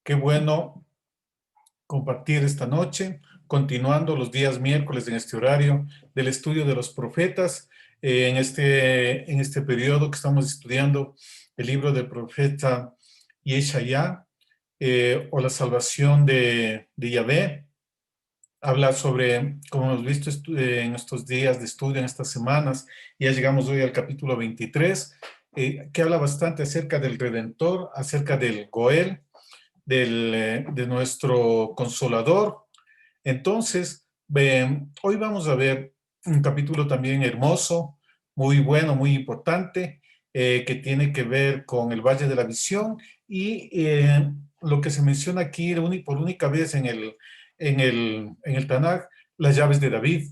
Qué bueno compartir esta noche, continuando los días miércoles en este horario del estudio de los profetas, en este periodo que estamos estudiando el libro del profeta Yeshaya, o la salvación de Yahvé. Habla sobre, como hemos visto en estos días de estudio, en estas semanas, ya llegamos hoy al capítulo 23, que habla bastante acerca del Redentor, acerca del Goel, de nuestro Consolador. Entonces, hoy vamos a ver un capítulo también hermoso, muy bueno, muy importante, que tiene que ver con el Valle de la Visión y lo que se menciona aquí por única vez en el Tanaj, las llaves de David.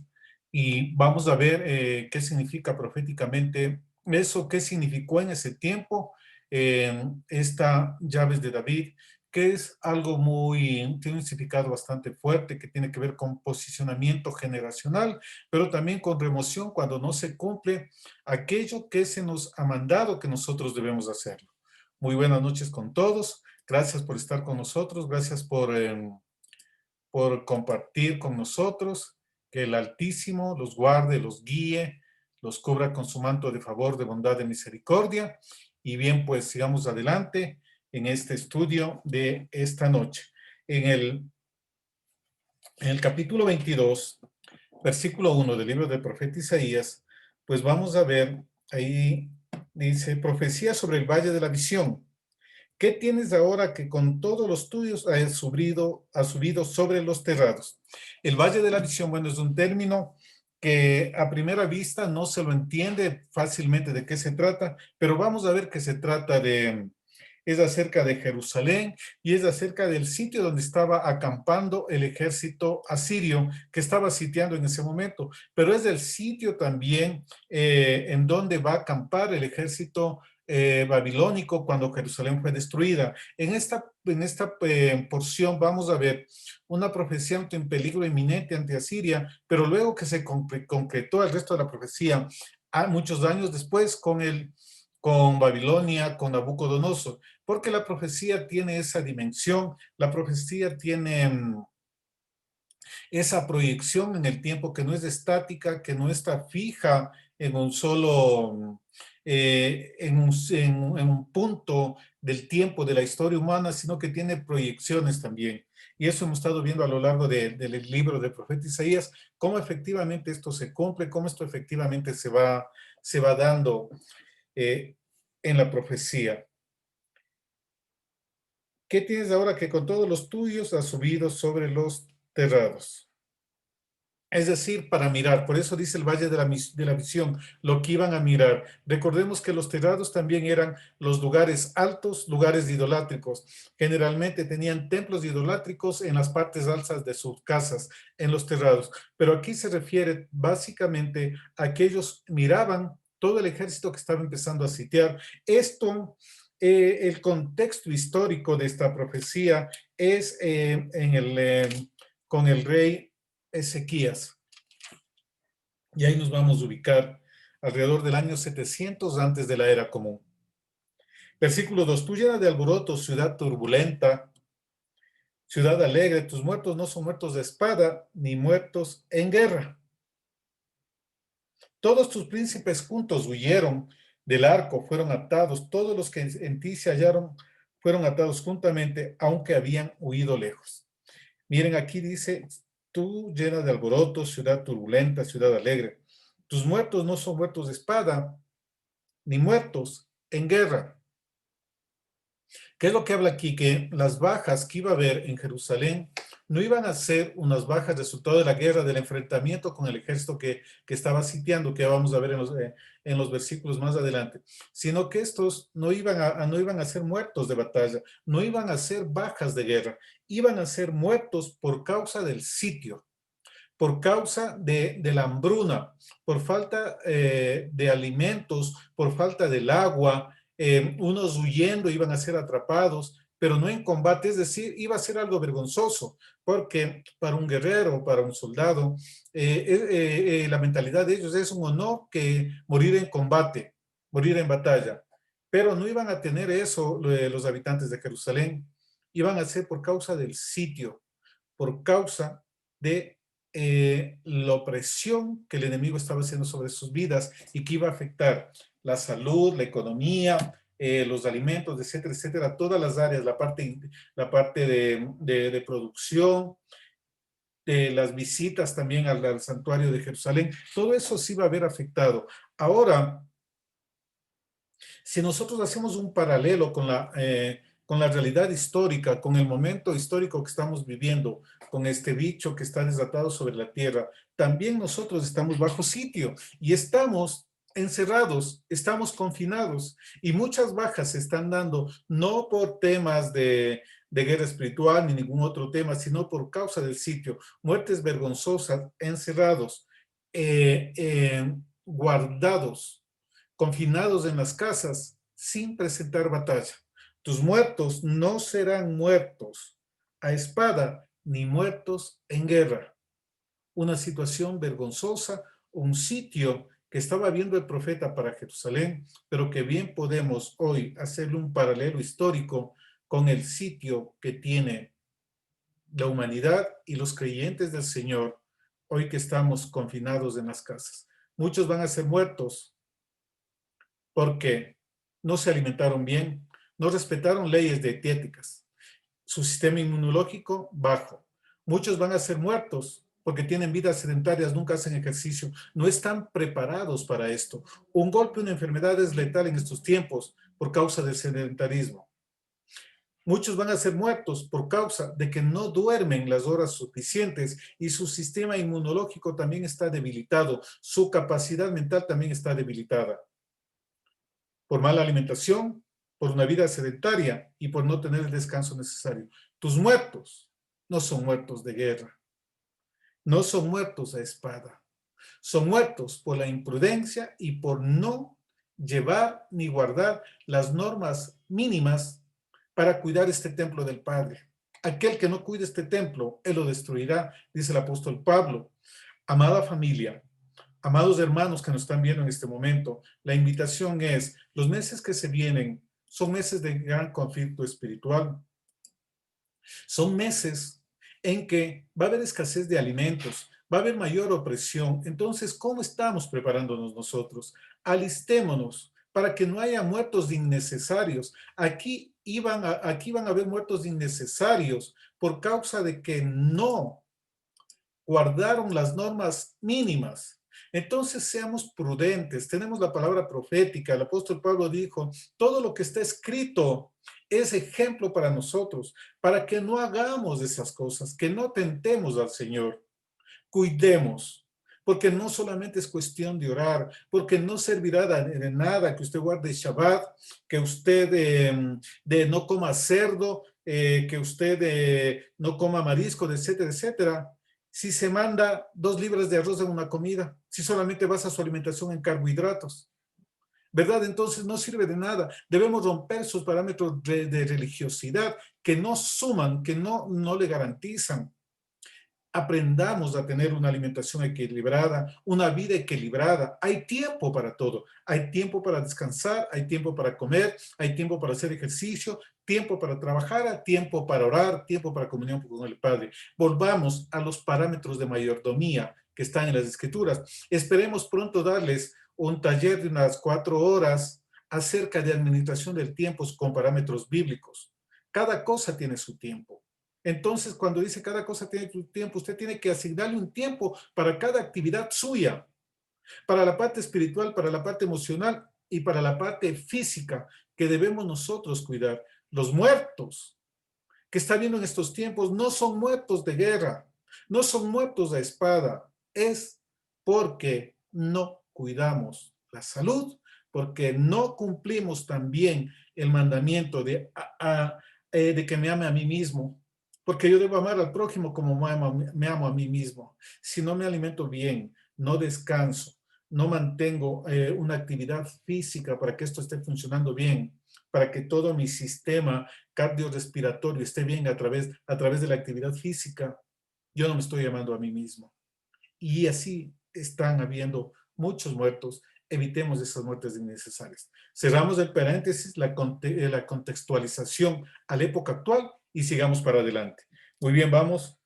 Y vamos a ver qué significa proféticamente eso, qué significó en ese tiempo estas llaves de David, que es algo tiene un significado bastante fuerte, que tiene que ver con posicionamiento generacional, pero también con remoción cuando no se cumple aquello que se nos ha mandado que nosotros debemos hacerlo. Muy buenas noches con todos. Gracias por estar con nosotros. Gracias por compartir con nosotros. Que el Altísimo los guarde, los guíe, los cubra con su manto de favor, de bondad, de misericordia. Y bien, pues sigamos adelante en este estudio de esta noche. En el capítulo 22, versículo 1 del libro del profeta Isaías, pues vamos a ver, ahí dice, profecía sobre el valle de la visión. ¿Qué tienes ahora que con todos los tuyos ha subido sobre los terrados? El Valle de la Visión, bueno, es un término que a primera vista no se lo entiende fácilmente de qué se trata, pero vamos a ver que se trata es acerca de Jerusalén y es acerca del sitio donde estaba acampando el ejército asirio que estaba sitiando en ese momento, pero es el sitio también en donde va a acampar el ejército babilónico cuando Jerusalén fue destruida. En esta porción vamos a ver una profecía ante un peligro inminente ante Asiria, pero luego que se concretó el resto de la profecía muchos años después con Babilonia, con Nabucodonosor, porque la profecía tiene esa dimensión, la profecía tiene esa proyección en el tiempo que no es estática, que no está fija en un solo, en un punto del tiempo de la historia humana, sino que tiene proyecciones también. Y eso hemos estado viendo a lo largo del libro del profeta Isaías, cómo efectivamente esto se cumple, cómo esto efectivamente se va dando eh, en la profecía. ¿Qué tienes ahora que con todos los tuyos has subido sobre los terrados? Es decir, para mirar, por eso dice el Valle de la Visión, lo que iban a mirar. Recordemos que los terrados también eran los lugares altos, lugares idolátricos. Generalmente tenían templos idolátricos en las partes altas de sus casas, en los terrados. Pero aquí se refiere básicamente a que ellos miraban todo el ejército que estaba empezando a sitiar. El contexto histórico de esta profecía es con el rey Ezequías. Y ahí nos vamos a ubicar alrededor del año 700 antes de la era común. Versículo 2. Tú llena de alboroto, ciudad turbulenta, ciudad alegre, tus muertos no son muertos de espada, ni muertos en guerra. Todos tus príncipes juntos huyeron del arco, fueron atados, todos los que en ti se hallaron fueron atados juntamente, aunque habían huido lejos. Miren, aquí dice, tú llena de alboroto, ciudad turbulenta, ciudad alegre. Tus muertos no son muertos de espada, ni muertos en guerra. ¿Qué es lo que habla aquí? Que las bajas que iba a haber en Jerusalén no iban a ser unas bajas resultado de la guerra, del enfrentamiento con el ejército que estaba sitiando, que vamos a ver en los versículos más adelante, sino que estos no iban a ser muertos de batalla, no iban a ser bajas de guerra, iban a ser muertos por causa del sitio, por causa de la hambruna, por falta de alimentos, por falta del agua, unos huyendo iban a ser atrapados, pero no en combate, es decir, iba a ser algo vergonzoso, porque para un guerrero, para un soldado, la mentalidad de ellos es un honor que morir en combate, morir en batalla, pero no iban a tener eso los habitantes de Jerusalén. y van a ser por causa del sitio, por causa de la opresión que el enemigo estaba haciendo sobre sus vidas y que iba a afectar la salud, la economía, los alimentos, etcétera, etcétera, todas las áreas, la parte de producción, las visitas también al santuario de Jerusalén, todo eso sí va a haber afectado. Ahora, si nosotros hacemos un paralelo con la realidad histórica, con el momento histórico que estamos viviendo, con este bicho que está desatado sobre la tierra, también nosotros estamos bajo sitio y estamos encerrados, estamos confinados y muchas bajas se están dando, no por temas de guerra espiritual ni ningún otro tema, sino por causa del sitio, muertes vergonzosas, encerrados, guardados, confinados en las casas sin presentar batalla. Tus muertos no serán muertos a espada ni muertos en guerra. Una situación vergonzosa, un sitio que estaba viendo el profeta para Jerusalén, pero que bien podemos hoy hacerle un paralelo histórico con el sitio que tiene la humanidad y los creyentes del Señor hoy que estamos confinados en las casas. Muchos van a ser muertos porque no se alimentaron bien, no respetaron leyes dietéticas, su sistema inmunológico bajo. Muchos van a ser muertos porque tienen vidas sedentarias, nunca hacen ejercicio, no están preparados para esto. Un golpe, una enfermedad es letal en estos tiempos por causa del sedentarismo. Muchos van a ser muertos por causa de que no duermen las horas suficientes y su sistema inmunológico también está debilitado, su capacidad mental también está debilitada por mala alimentación, por una vida sedentaria y por no tener el descanso necesario. Tus muertos no son muertos de guerra, no son muertos a espada, son muertos por la imprudencia y por no llevar ni guardar las normas mínimas para cuidar este templo del Padre. Aquel que no cuide este templo, él lo destruirá, dice el apóstol Pablo. Amada familia, amados hermanos que nos están viendo en este momento, la invitación es, los meses que se vienen son meses de gran conflicto espiritual. Son meses en que va a haber escasez de alimentos, va a haber mayor opresión. Entonces, ¿cómo estamos preparándonos nosotros? Alistémonos para que no haya muertos innecesarios. Aquí van a haber muertos innecesarios por causa de que no guardaron las normas mínimas. Entonces seamos prudentes, tenemos la palabra profética, el apóstol Pablo dijo, todo lo que está escrito es ejemplo para nosotros, para que no hagamos esas cosas, que no tentemos al Señor, cuidemos, porque no solamente es cuestión de orar, porque no servirá de nada que usted guarde Shabbat, que usted no coma cerdo, que usted no coma marisco, etcétera, etcétera, si se manda 2 libras de arroz en una comida, si solamente basa su alimentación en carbohidratos, ¿verdad? Entonces no sirve de nada. Debemos romper sus parámetros de religiosidad que no suman, que no le garantizan. Aprendamos a tener una alimentación equilibrada, una vida equilibrada. Hay tiempo para todo. Hay tiempo para descansar, hay tiempo para comer, hay tiempo para hacer ejercicio, tiempo para trabajar, tiempo para orar, tiempo para comunión con el Padre. Volvamos a los parámetros de mayordomía que están en las Escrituras. Esperemos pronto darles un taller de unas 4 horas acerca de administración del tiempo con parámetros bíblicos. Cada cosa tiene su tiempo. Entonces, cuando dice cada cosa tiene su tiempo, usted tiene que asignarle un tiempo para cada actividad suya, para la parte espiritual, para la parte emocional y para la parte física que debemos nosotros cuidar. Los muertos que está viendo en estos tiempos no son muertos de guerra, no son muertos de espada, es porque no cuidamos la salud, porque no cumplimos también el mandamiento de que me ame a mí mismo, porque yo debo amar al prójimo como me amo a mí mismo. Si no me alimento bien, no descanso, no mantengo una actividad física para que esto esté funcionando bien, para que todo mi sistema cardiorrespiratorio esté bien a través de la actividad física, yo no me estoy amando a mí mismo. Y así están habiendo muchos muertos. Evitemos esas muertes innecesarias. Cerramos el paréntesis, la contextualización a la época actual y sigamos para adelante. Muy bien, vamos.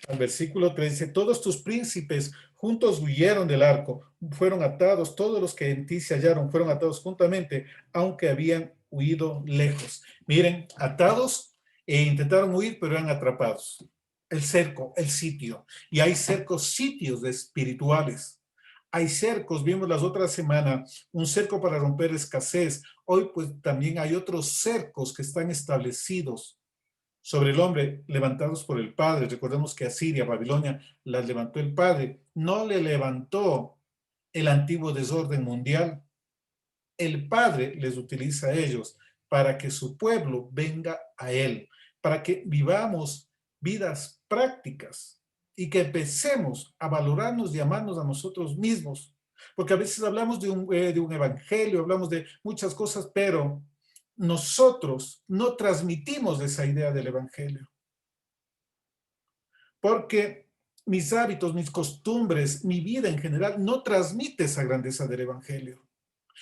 Al versículo 3 dice, todos tus príncipes juntos huyeron del arco, fueron atados, todos los que en ti se hallaron fueron atados juntamente, aunque habían huido lejos. Miren, atados e intentaron huir, pero eran atrapados. El cerco, el sitio. Y hay cercos, sitios espirituales. Hay cercos, vimos las otras semanas, un cerco para romper escasez. Hoy pues también hay otros cercos que están establecidos sobre el hombre, levantados por el Padre. Recordemos que Asiria, Babilonia, las levantó el Padre. No le levantó el antiguo desorden mundial. El Padre les utiliza a ellos para que su pueblo venga a Él, para que vivamos vidas prácticas y que empecemos a valorarnos y amarnos a nosotros mismos. Porque a veces hablamos de un evangelio, hablamos de muchas cosas, pero nosotros no transmitimos esa idea del evangelio. Porque mis hábitos, mis costumbres, mi vida en general no transmite esa grandeza del evangelio.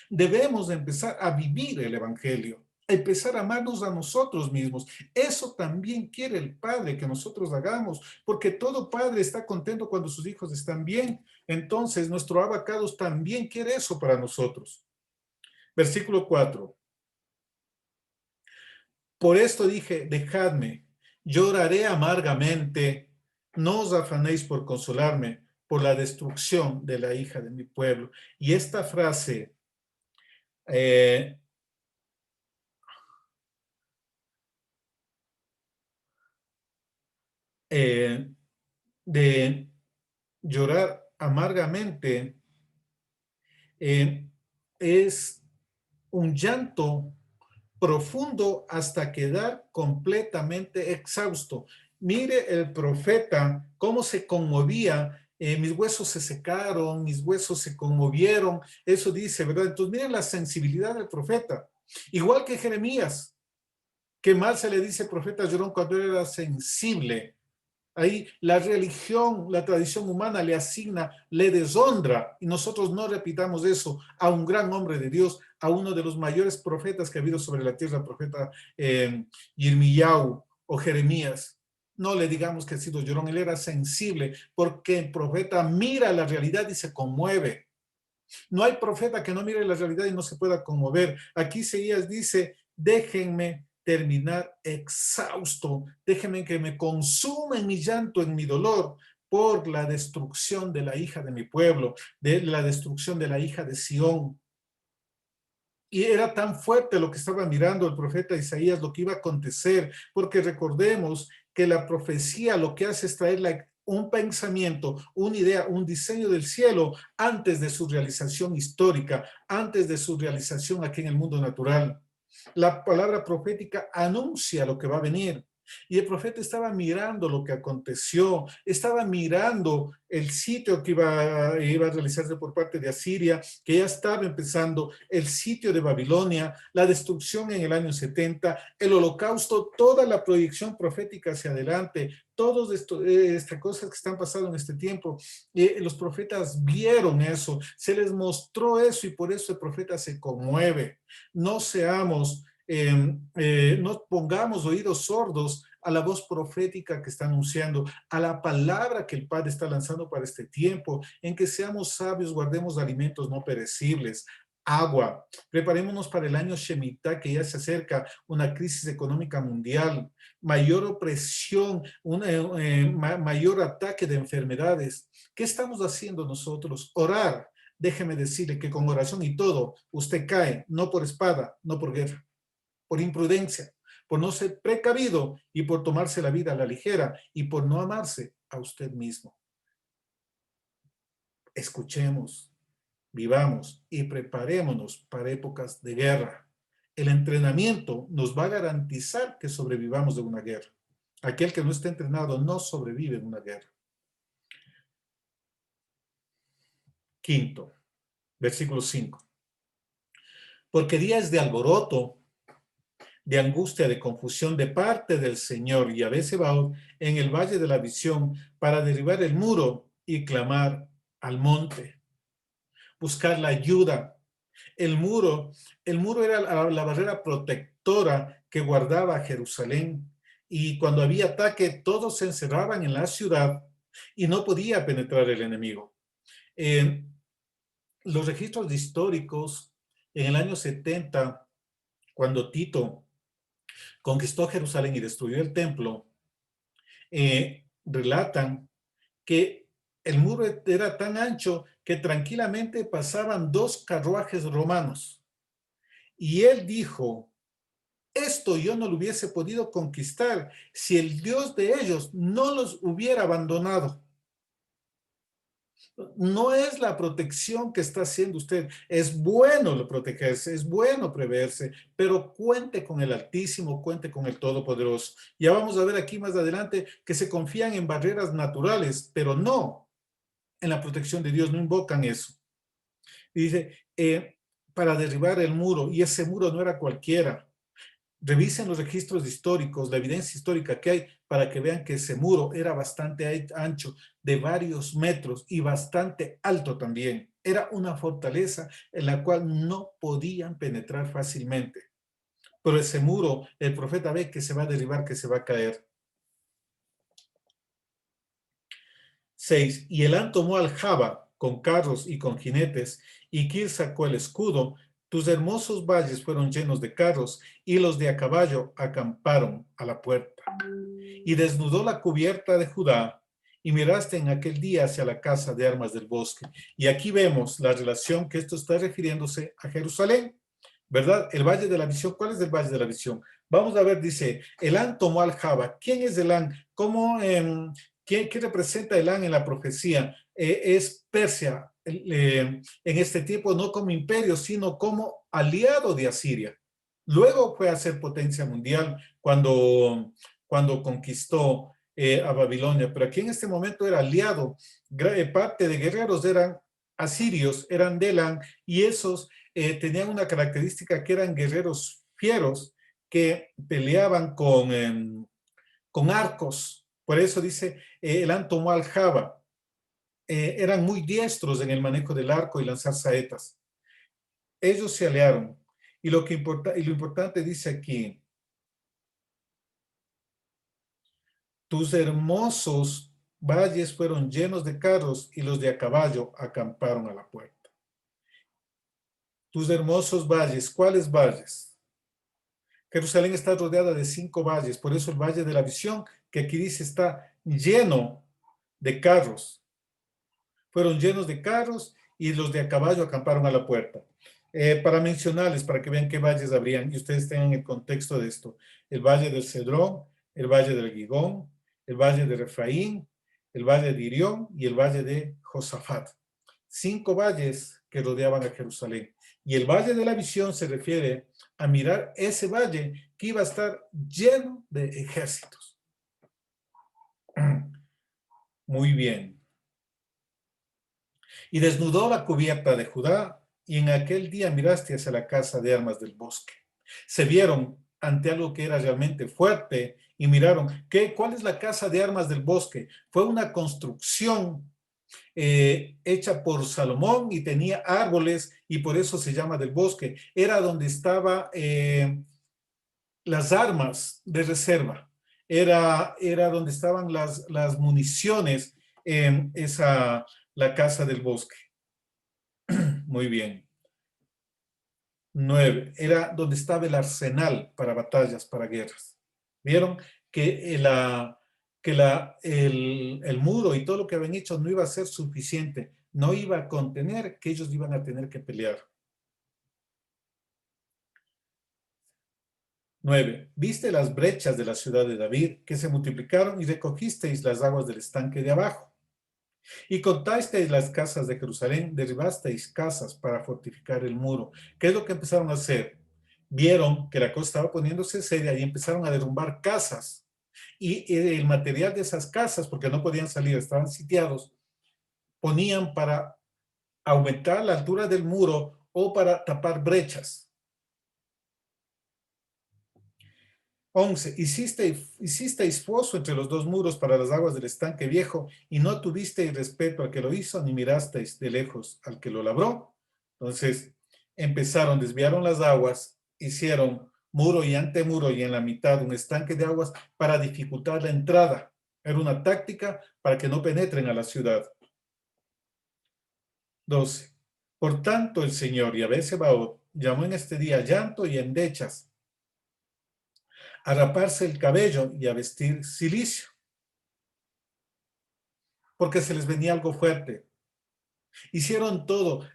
Debemos empezar a vivir el evangelio, a empezar a amarnos a nosotros mismos. Eso también quiere el Padre que nosotros hagamos, porque todo padre está contento cuando sus hijos están bien. Entonces, nuestro abacados también quiere eso para nosotros. Versículo 4. Por esto dije, dejadme, lloraré amargamente, no os afanéis por consolarme, por la destrucción de la hija de mi pueblo. Y esta frase eh, eh, de llorar amargamente es un llanto profundo hasta quedar completamente exhausto. Mire el profeta cómo se conmovía, mis huesos se secaron, mis huesos se conmovieron, eso dice, ¿verdad? Entonces miren la sensibilidad del profeta, igual que Jeremías, que mal se le dice profeta llorón cuando él era sensible. Ahí la religión, la tradición humana le asigna, le deshonra, y nosotros no repitamos eso a un gran hombre de Dios, a uno de los mayores profetas que ha habido sobre la tierra, profeta Yirmiyahu o Jeremías. No le digamos que ha sido llorón, él era sensible, porque el profeta mira la realidad y se conmueve. No hay profeta que no mire la realidad y no se pueda conmover. Aquí Isaías dice, déjenme terminar exhausto, déjenme que me consuma en mi llanto, en mi dolor, por la destrucción de la hija de mi pueblo, de la destrucción de la hija de Sión. Y era tan fuerte lo que estaba mirando el profeta Isaías, lo que iba a acontecer, porque recordemos que la profecía lo que hace es traer un pensamiento, una idea, un diseño del cielo antes de su realización histórica, antes de su realización aquí en el mundo natural. La palabra profética anuncia lo que va a venir. Y el profeta estaba mirando lo que aconteció, estaba mirando el sitio que iba a realizarse por parte de Asiria, que ya estaba empezando, el sitio de Babilonia, la destrucción en el año 70, el holocausto, toda la proyección profética hacia adelante, todas estas cosas que están pasando en este tiempo. Los profetas vieron eso, se les mostró eso y por eso el profeta se conmueve. No seamos no pongamos oídos sordos a la voz profética que está anunciando, a la palabra que el Padre está lanzando para este tiempo, en que seamos sabios, guardemos alimentos no perecibles, agua, preparémonos para el año Shemitah que ya se acerca, una crisis económica mundial, mayor opresión, mayor ataque de enfermedades. ¿Qué estamos haciendo nosotros? Orar. Déjeme decirle que con oración y todo, usted cae, no por espada, no por guerra, por imprudencia, por no ser precavido y por tomarse la vida a la ligera y por no amarse a usted mismo. Escuchemos, vivamos y preparémonos para épocas de guerra. El entrenamiento nos va a garantizar que sobrevivamos de una guerra. Aquel que no está entrenado no sobrevive en una guerra. Quinto, versículo 5. Porque días de alboroto, de angustia, de confusión de parte del Señor Yahvé Sebaot en el valle de la visión para derribar el muro y clamar al monte, buscar la ayuda. El muro, el muro era la barrera protectora que guardaba a Jerusalén. Y cuando había ataque, todos se encerraban en la ciudad y no podía penetrar el enemigo. Eh, los registros históricos en el año 70, cuando Tito conquistó Jerusalén y destruyó el templo, relatan que el muro era tan ancho que tranquilamente pasaban 2 carruajes romanos. Y él dijo, esto yo no lo hubiese podido conquistar si el Dios de ellos no los hubiera abandonado. No es la protección que está haciendo usted. Es bueno protegerse, es bueno preverse, pero cuente con el Altísimo, cuente con el Todopoderoso. Ya vamos a ver aquí más adelante que se confían en barreras naturales, pero no en la protección de Dios, no invocan eso. Y dice, para derribar el muro, y ese muro no era cualquiera. Revisen los registros históricos, la evidencia histórica que hay para que vean que ese muro era bastante ancho, de varios metros y bastante alto también. Era una fortaleza en la cual no podían penetrar fácilmente. Pero ese muro, el profeta ve que se va a derribar, que se va a caer. 6. Y Elán tomó al Jaba con carros y con jinetes, y Kir sacó el escudo. Tus hermosos valles fueron llenos de carros, y los de a caballo acamparon a la puerta. Y desnudó la cubierta de Judá, y miraste en aquel día hacia la casa de armas del bosque. Y aquí vemos la relación que esto está refiriéndose a Jerusalén, ¿verdad? El Valle de la Visión. ¿Cuál es el Valle de la Visión? Vamos a ver, dice, Elán tomó al Jaba. ¿Quién es Elán? ¿Cómo, qué representa Elán en la profecía? Es Persia, en este tiempo no como imperio, sino como aliado de Asiria. Luego fue a ser potencia mundial cuando conquistó a Babilonia, pero aquí en este momento era aliado. Parte de guerreros eran asirios, eran de Elán, y esos tenían una característica que eran guerreros fieros que peleaban con arcos. Por eso dice, Elán tomó al Jaba. Eran muy diestros en el manejo del arco y lanzar saetas. Ellos se aliaron. Y lo importante dice aquí, tus hermosos valles fueron llenos de carros y los de a caballo acamparon a la puerta. Tus hermosos valles, ¿cuáles valles? Jerusalén está rodeada de 5 valles, por eso el Valle de la Visión, que aquí dice, está lleno de carros. Fueron llenos de carros y los de a caballo acamparon a la puerta. Para mencionarles, para que vean qué valles habrían y ustedes tengan el contexto de esto. El Valle del Cedrón, el Valle del Gigón, el Valle de Refraín, el Valle de Irión y el Valle de Josafat. 5 valles que rodeaban a Jerusalén. Y el Valle de la Visión se refiere a mirar ese valle que iba a estar lleno de ejércitos. Muy bien. Y desnudó la cubierta de Judá, y en aquel día miraste hacia la casa de armas del bosque. Se vieron ante algo que era realmente fuerte y miraron, ¿cuál es la casa de armas del bosque? Fue una construcción hecha por Salomón y tenía árboles y por eso se llama del bosque. Era donde estaban las armas de reserva. Era donde estaban las municiones en la casa del bosque. Muy bien. 9. Era donde estaba el arsenal para batallas, para guerras. ¿Vieron? Que el muro y todo lo que habían hecho no iba a ser suficiente, no iba a contener, que ellos iban a tener que pelear. 9. Viste las brechas de la ciudad de David, que se multiplicaron, y recogisteis las aguas del estanque de abajo. Y contasteis las casas de Jerusalén, derribasteis casas para fortificar el muro. ¿Qué es lo que empezaron a hacer? Vieron que la cosa estaba poniéndose seria y empezaron a derrumbar casas. Y el material de esas casas, porque no podían salir, estaban sitiados, ponían para aumentar la altura del muro o para tapar brechas. 11. Hicisteis foso entre los 2 muros para las aguas del estanque viejo, y no tuvisteis respeto al que lo hizo, ni mirasteis de lejos al que lo labró. Entonces, desviaron las aguas, hicieron muro y antemuro y en la mitad un estanque de aguas para dificultar la entrada. Era una táctica para que no penetren a la ciudad. 12. Por tanto, el Señor Yahvé Sebaot llamó en este día llanto y endechas, a raparse el cabello y a vestir cilicio, porque se les venía algo fuerte. Hicieron todo,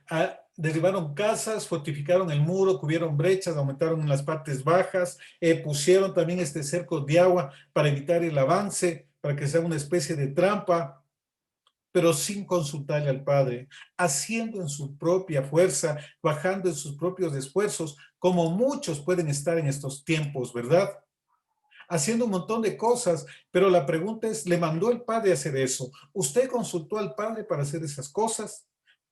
derribaron casas, fortificaron el muro, cubrieron brechas, aumentaron las partes bajas, pusieron también este cerco de agua para evitar el avance, para que sea una especie de trampa, pero sin consultarle al Padre, haciendo en su propia fuerza, bajando en sus propios esfuerzos, como muchos pueden estar en estos tiempos, ¿verdad? Haciendo un montón de cosas, pero la pregunta es, ¿le mandó el Padre a hacer eso? ¿Usted consultó al Padre para hacer esas cosas?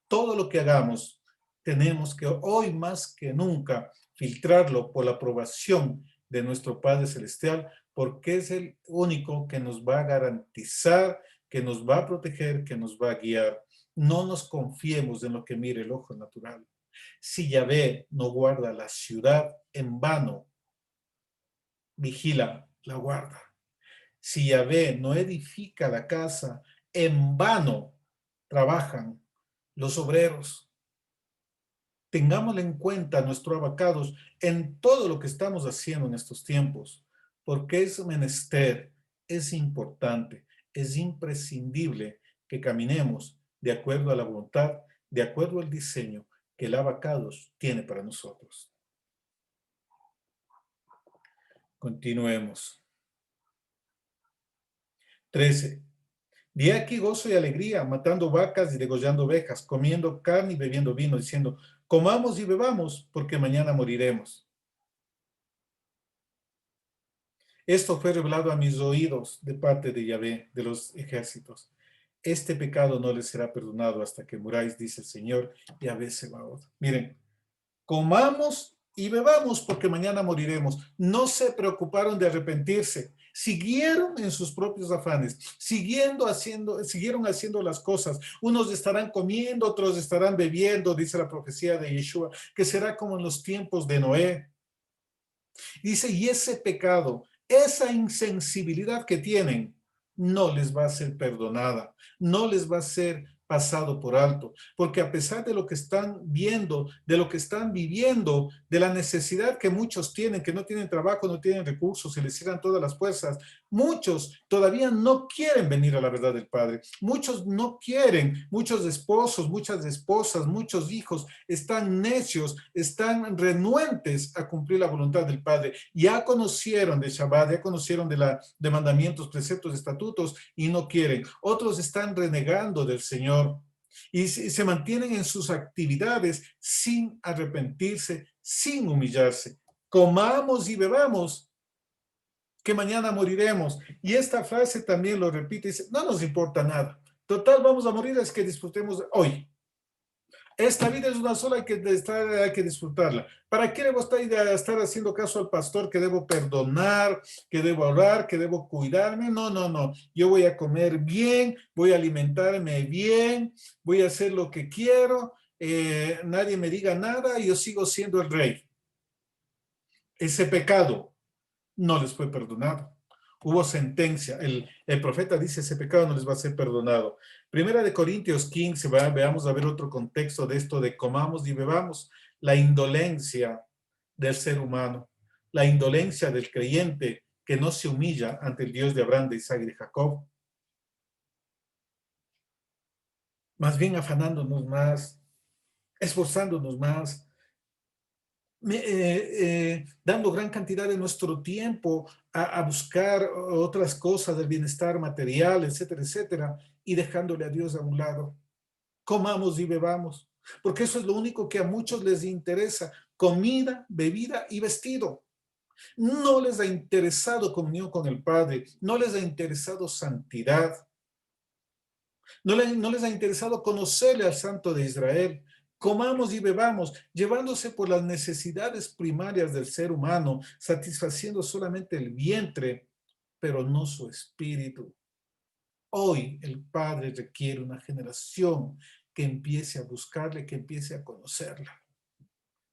Todo lo que hagamos, tenemos que hoy más que nunca filtrarlo por la aprobación de nuestro Padre Celestial, porque es el único que nos va a garantizar, que nos va a proteger, que nos va a guiar. No nos confiemos en lo que mire el ojo natural. Si Yahvé no guarda la ciudad, en vano vigila la guarda. Si Yahvé no edifica la casa, en vano trabajan los obreros. Tengámoslo en cuenta, nuestro abacados, en todo lo que estamos haciendo en estos tiempos, porque es menester, es importante, es imprescindible que caminemos de acuerdo a la voluntad, de acuerdo al diseño que el abacados tiene para nosotros. Continuemos. 13. De aquí gozo y alegría, matando vacas y degollando ovejas, comiendo carne y bebiendo vino, diciendo, comamos y bebamos, porque mañana moriremos. Esto fue revelado a mis oídos de parte de Yahvé, de los ejércitos. Este pecado no les será perdonado hasta que muráis, dice el Señor, Yahvé Sebaot. Miren, comamos y bebamos porque mañana moriremos. No se preocuparon de arrepentirse. Siguieron en sus propios afanes, siguieron haciendo las cosas. Unos estarán comiendo, otros estarán bebiendo, dice la profecía de Yeshua, que será como en los tiempos de Noé. Dice, y ese pecado, esa insensibilidad que tienen, no les va a ser perdonada, no les va a ser pasado por alto, porque a pesar de lo que están viendo, de lo que están viviendo, de la necesidad que muchos tienen, que no tienen trabajo, no tienen recursos, se les cierran todas las fuerzas, muchos todavía no quieren venir a la verdad del Padre, muchos no quieren, muchos esposos, muchas esposas, muchos hijos están necios, están renuentes a cumplir la voluntad del Padre, ya conocieron de Shabbat, ya conocieron de mandamientos, preceptos, estatutos y no quieren, otros están renegando del Señor y se mantienen en sus actividades sin arrepentirse, sin humillarse. Comamos y bebamos, que mañana moriremos. Y esta frase también lo repite, dice, no nos importa nada. Total, vamos a morir, es que disfrutemos hoy. Esta vida es una sola, hay que disfrutarla. ¿Para qué debo estar haciendo caso al pastor que debo perdonar, que debo orar, que debo cuidarme? No, no, no. Yo voy a comer bien, voy a alimentarme bien, voy a hacer lo que quiero, nadie me diga nada y yo sigo siendo el rey. Ese pecado no les fue perdonado. Hubo sentencia. El profeta dice, ese pecado no les va a ser perdonado. Primera de Corintios 15, veamos a ver otro contexto de esto de comamos y bebamos. La indolencia del ser humano, la indolencia del creyente que no se humilla ante el Dios de Abraham, de Isaac y de Jacob. Más bien afanándonos más, esforzándonos más, dando gran cantidad de nuestro tiempo a buscar otras cosas del bienestar material, etcétera, etcétera, y dejándole a Dios a un lado. Comamos y bebamos, porque eso es lo único que a muchos les interesa, comida, bebida y vestido. No les ha interesado comunión con el Padre, no les ha interesado santidad, no les ha interesado conocerle al Santo de Israel. Comamos y bebamos, llevándose por las necesidades primarias del ser humano, satisfaciendo solamente el vientre, pero no su espíritu. Hoy el Padre requiere una generación que empiece a buscarle, que empiece a conocerla.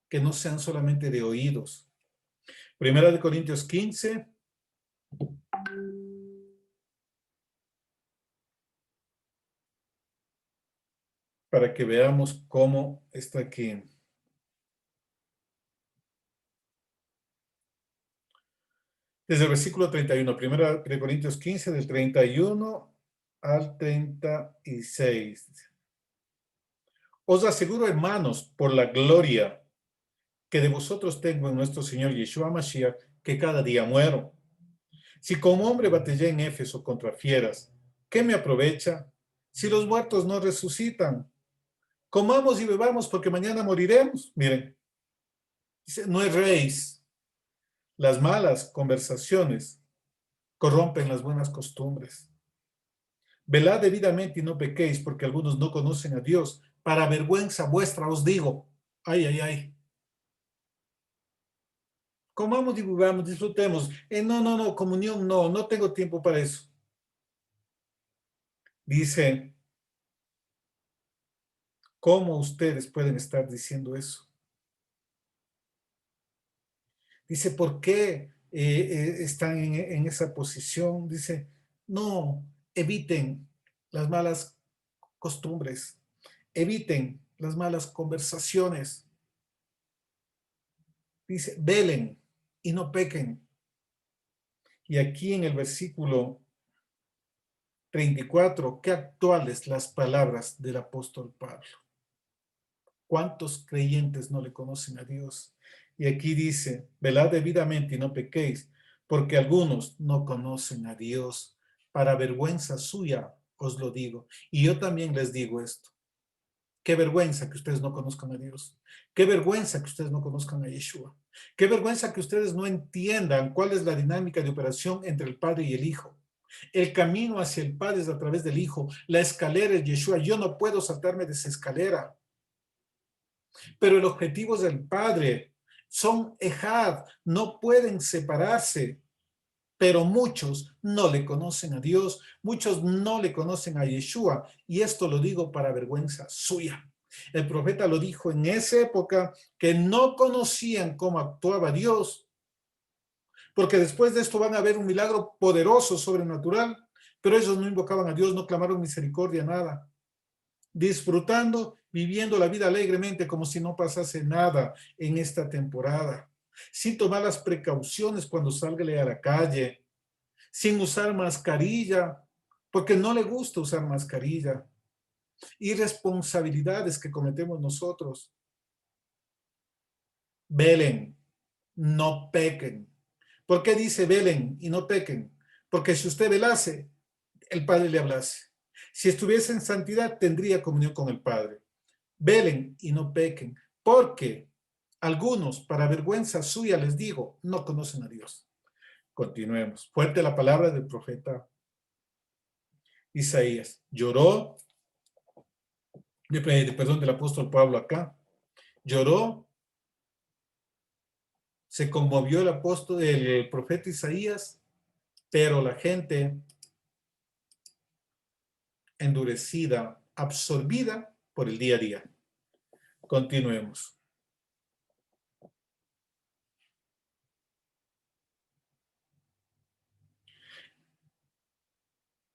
que no sean solamente de oídos. Primera de Corintios 15. Para que veamos cómo está aquí. Desde el versículo 31, Primera de Corintios 15, del 31 al 36. Os aseguro, hermanos, por la gloria que de vosotros tengo en nuestro Señor Yeshua Mashiach, que cada día muero. Si como hombre batallé en Éfeso contra fieras, ¿qué me aprovecha? Si los muertos no resucitan, comamos y bebamos porque mañana moriremos. Miren, dice, no erréis. Las malas conversaciones corrompen las buenas costumbres. Velad debidamente y no pequéis, porque algunos no conocen a Dios. Para vergüenza vuestra os digo. Ay, ay, ay. Comamos y bebamos, disfrutemos. No, comunión no tengo tiempo para eso. Dice, ¿cómo ustedes pueden estar diciendo eso? Dice, ¿por qué están en esa posición? Dice, no, eviten las malas costumbres, eviten las malas conversaciones. Dice, velen y no pequen. Y aquí en el versículo 34, qué actuales las palabras del apóstol Pablo. ¿Cuántos creyentes no le conocen a Dios? Y aquí dice, velad debidamente y no pequéis, porque algunos no conocen a Dios. Para vergüenza suya os lo digo. Y yo también les digo esto. Qué vergüenza que ustedes no conozcan a Dios. Qué vergüenza que ustedes no conozcan a Yeshua. Qué vergüenza que ustedes no entiendan cuál es la dinámica de operación entre el Padre y el Hijo. El camino hacia el Padre es a través del Hijo. La escalera es Yeshua. Yo no puedo saltarme de esa escalera. Pero el objetivo es el Padre. Son ejad, no pueden separarse. Pero muchos no le conocen a Dios, muchos no le conocen a Yeshua, y esto lo digo para vergüenza suya. El profeta lo dijo en esa época, que no conocían cómo actuaba Dios, porque después de esto van a ver un milagro poderoso, sobrenatural, pero ellos no invocaban a Dios, no clamaron misericordia, nada. Disfrutando, viviendo la vida alegremente como si no pasase nada en esta temporada, sin tomar las precauciones cuando salga a la calle, sin usar mascarilla, porque no le gusta usar mascarilla. Irresponsabilidades que cometemos nosotros. Velen, no pequen. ¿Por qué dice velen y no pequen? Porque si usted velase, el Padre le hablase. Si estuviese en santidad, tendría comunión con el Padre. Velen y no pequen, porque algunos, para vergüenza suya, les digo, no conocen a Dios. Continuemos. Fuerte la palabra del profeta Isaías. Lloró, perdón, del apóstol Pablo acá. Lloró, se conmovió el apóstol, el profeta Isaías, pero la gente endurecida, absorbida por el día a día. Continuemos.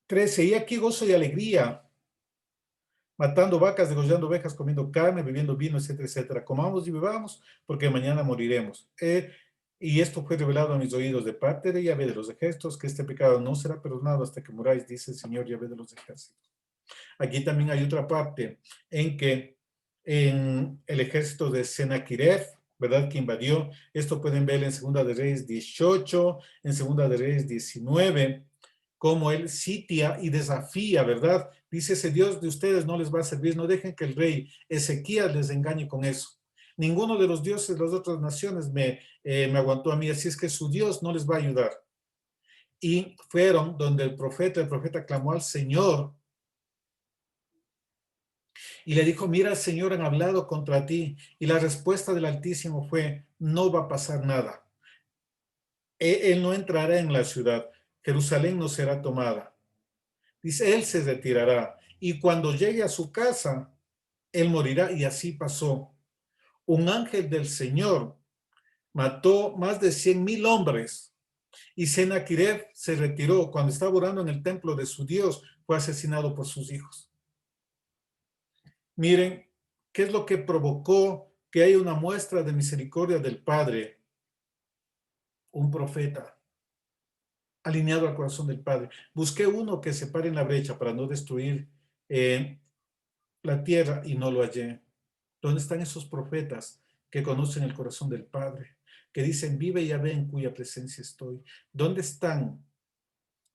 13. Y aquí gozo y alegría, matando vacas, degollando ovejas, comiendo carne, bebiendo vino, etcétera, etcétera. Comamos y bebamos, porque mañana moriremos. Y esto fue revelado a mis oídos de parte de Yahvé de los ejércitos, que este pecado no será perdonado hasta que muráis, dice el Señor Yahvé de los ejércitos. Aquí también hay otra parte en que en el ejército de Sennacherib, ¿verdad? Que invadió, esto pueden ver en Segunda de Reyes 18, en Segunda de Reyes 19, como él sitia y desafía, ¿verdad? Dice, ese Dios de ustedes no les va a servir, no dejen que el rey Ezequías les engañe con eso. Ninguno de los dioses de las otras naciones me aguantó a mí, así es que su Dios no les va a ayudar. Y fueron donde el profeta clamó al Señor y le dijo, mira, el Señor han hablado contra ti. Y la respuesta del Altísimo fue, no va a pasar nada. Él no entrará en la ciudad. Jerusalén no será tomada. Dice, él se retirará. Y cuando llegue a su casa, él morirá. Y así pasó. Un ángel del Señor mató más de 100,000 hombres y Sennacherib se retiró. Cuando estaba orando en el templo de su Dios, fue asesinado por sus hijos. Miren, ¿qué es lo que provocó que haya una muestra de misericordia del Padre? Un profeta alineado al corazón del Padre. Busqué uno que se pare en la brecha para no destruir la tierra y no lo hallé. ¿Dónde están esos profetas que conocen el corazón del Padre? Que dicen, vive Yahvé en cuya presencia estoy. ¿Dónde están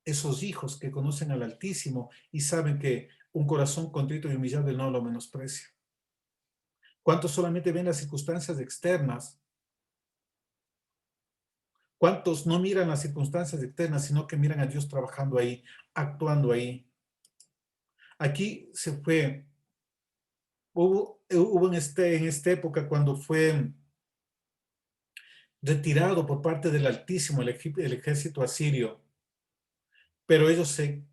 esos hijos que conocen al Altísimo y saben que un corazón contrito y humillado no lo menosprecia? ¿Cuántos solamente ven las circunstancias externas? ¿Cuántos no miran las circunstancias externas, sino que miran a Dios trabajando ahí, actuando ahí? Aquí se fue, hubo en esta época cuando fue retirado por parte del Altísimo el ejército asirio, pero ellos se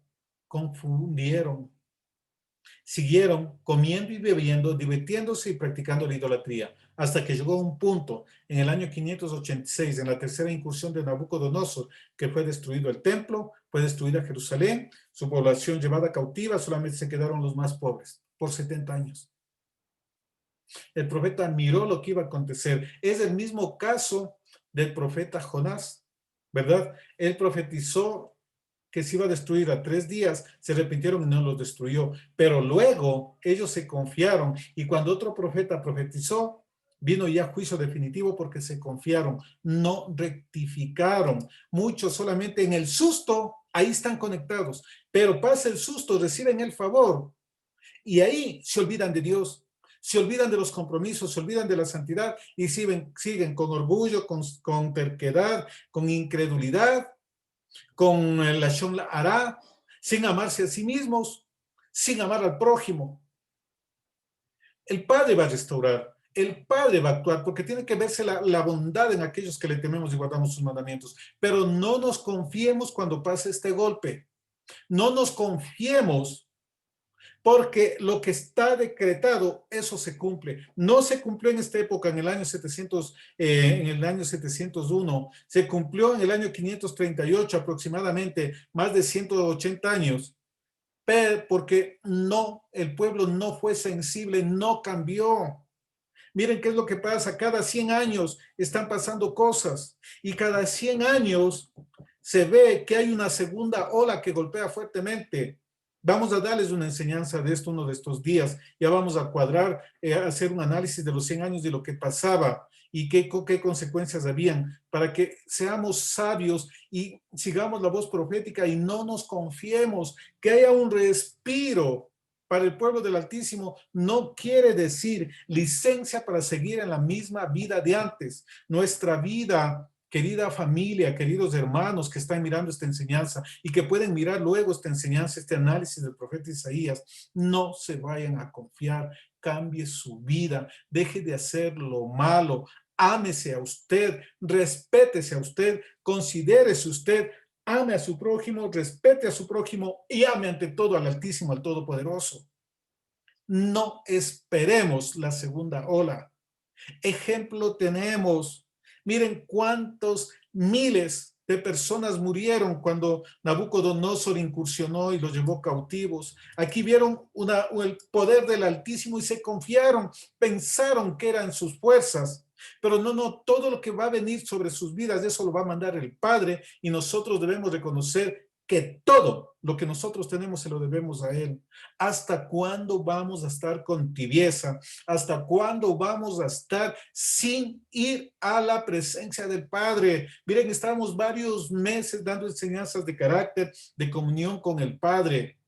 confundieron, siguieron comiendo y bebiendo, divirtiéndose y practicando la idolatría, hasta que llegó un punto en el año 586, en la tercera incursión de Nabucodonosor, que fue destruido el templo, fue destruida Jerusalén, su población llevada cautiva, solamente se quedaron los más pobres por 70 años. El profeta miró lo que iba a acontecer. Es el mismo caso del profeta Jonás, ¿verdad? Él profetizó que se iba a destruir a 3 días, se arrepintieron y no los destruyó. Pero luego ellos se confiaron y cuando otro profeta profetizó, vino ya juicio definitivo porque se confiaron, no rectificaron. Muchos solamente en el susto, ahí están conectados, pero pasa el susto, reciben el favor y ahí se olvidan de Dios. Se olvidan de los compromisos, se olvidan de la santidad y siguen con orgullo, con terquedad, con incredulidad, con la Shon Hará, sin amarse a sí mismos, sin amar al prójimo. El Padre va a restaurar, el Padre va a actuar, porque tiene que verse la bondad en aquellos que le tememos y guardamos sus mandamientos. Pero no nos confiemos cuando pase este golpe. No nos confiemos porque lo que está decretado, eso se cumple. No se cumplió en esta época, en el año 700, en el año 701, se cumplió en el año 538 aproximadamente, más de 180 años, porque no, el pueblo no fue sensible, no cambió. Miren qué es lo que pasa, cada 100 años están pasando cosas y cada 100 años se ve que hay una segunda ola que golpea fuertemente. Vamos a darles una enseñanza de esto uno de estos días. Ya vamos a cuadrar, hacer un análisis de los 100 años de lo que pasaba y qué consecuencias habían para que seamos sabios y sigamos la voz profética y no nos confiemos, que haya un respiro para el pueblo del Altísimo. No quiere decir licencia para seguir en la misma vida de antes. Nuestra vida, querida familia, queridos hermanos que están mirando esta enseñanza y que pueden mirar luego esta enseñanza, este análisis del profeta Isaías, no se vayan a confiar, cambie su vida, deje de hacer lo malo, ámese a usted, respétese a usted, considérese usted, ame a su prójimo, respete a su prójimo y ame ante todo al Altísimo, al Todopoderoso. No esperemos la segunda ola. Ejemplo tenemos. Miren cuántos miles de personas murieron cuando Nabucodonosor incursionó y los llevó cautivos. Aquí vieron el poder del Altísimo y se confiaron, pensaron que eran sus fuerzas. Pero no, todo lo que va a venir sobre sus vidas, eso lo va a mandar el Padre y nosotros debemos reconocer que todo lo que nosotros tenemos se lo debemos a Él. ¿Hasta cuándo vamos a estar con tibieza? ¿Hasta cuándo vamos a estar sin ir a la presencia del Padre? Miren, estamos varios meses dando enseñanzas de carácter, de comunión con el Padre.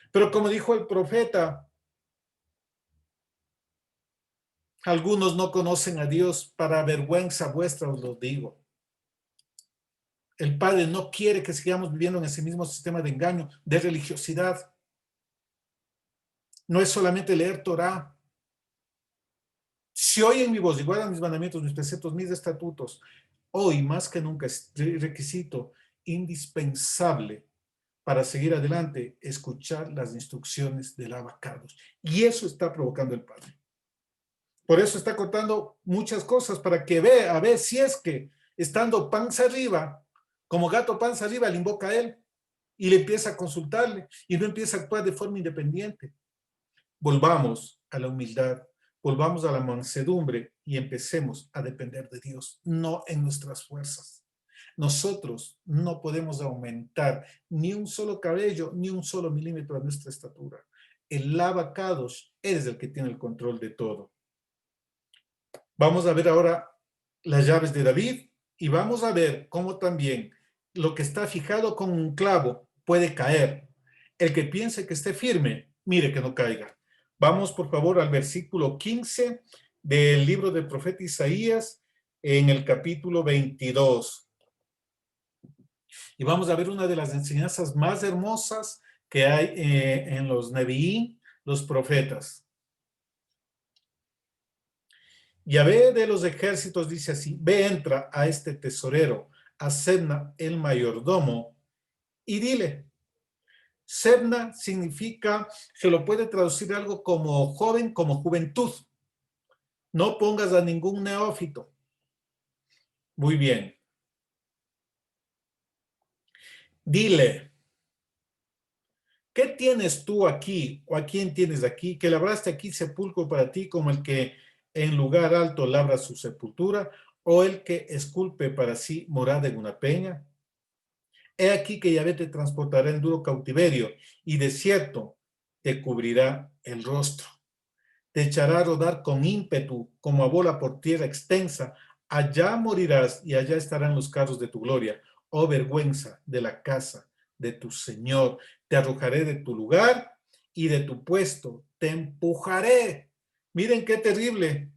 Pero como dijo el profeta, algunos no conocen a Dios, para vergüenza vuestra os lo digo. El Padre no quiere que sigamos viviendo en ese mismo sistema de engaño, de religiosidad. No es solamente leer Torah. Si oyen mi voz y guardan mis mandamientos, mis preceptos, mis estatutos, hoy más que nunca es requisito indispensable para seguir adelante, escuchar las instrucciones del abacados. Y eso está provocando el Padre. Por eso está contando muchas cosas para que vea, a ver si es que estando panza arriba, como gato panza arriba, le invoca a él y le empieza a consultarle y no empieza a actuar de forma independiente. Volvamos a la humildad, volvamos a la mansedumbre y empecemos a depender de Dios, no en nuestras fuerzas. Nosotros no podemos aumentar ni un solo cabello, ni un solo milímetro de nuestra estatura. El Abacados es el que tiene el control de todo. Vamos a ver ahora las llaves de David y vamos a ver cómo también lo que está fijado con un clavo puede caer. El que piense que esté firme, mire que no caiga. Vamos por favor al versículo 15 del libro del profeta Isaías en el capítulo 22. Y vamos a ver una de las enseñanzas más hermosas que hay en los Nevi'im, los profetas. Yahvé de los ejércitos dice así: ve, entra a este tesorero, a Sebna el mayordomo, y dile. Sebna significa, se lo puede traducir algo como joven, como juventud. No pongas a ningún neófito. Muy bien. Dile, ¿qué tienes tú aquí, o a quién tienes aquí, que labraste aquí sepulcro para ti, como el que en lugar alto labra su sepultura, o el que esculpe para sí morada en una peña? He aquí que Yahvé te transportará en duro cautiverio, y de cierto te cubrirá el rostro. Te echará a rodar con ímpetu, como a bola por tierra extensa. Allá morirás, y allá estarán los carros de tu gloria. Oh vergüenza de la casa de tu Señor. Te arrojaré de tu lugar y de tu puesto. Te empujaré. Miren qué terrible.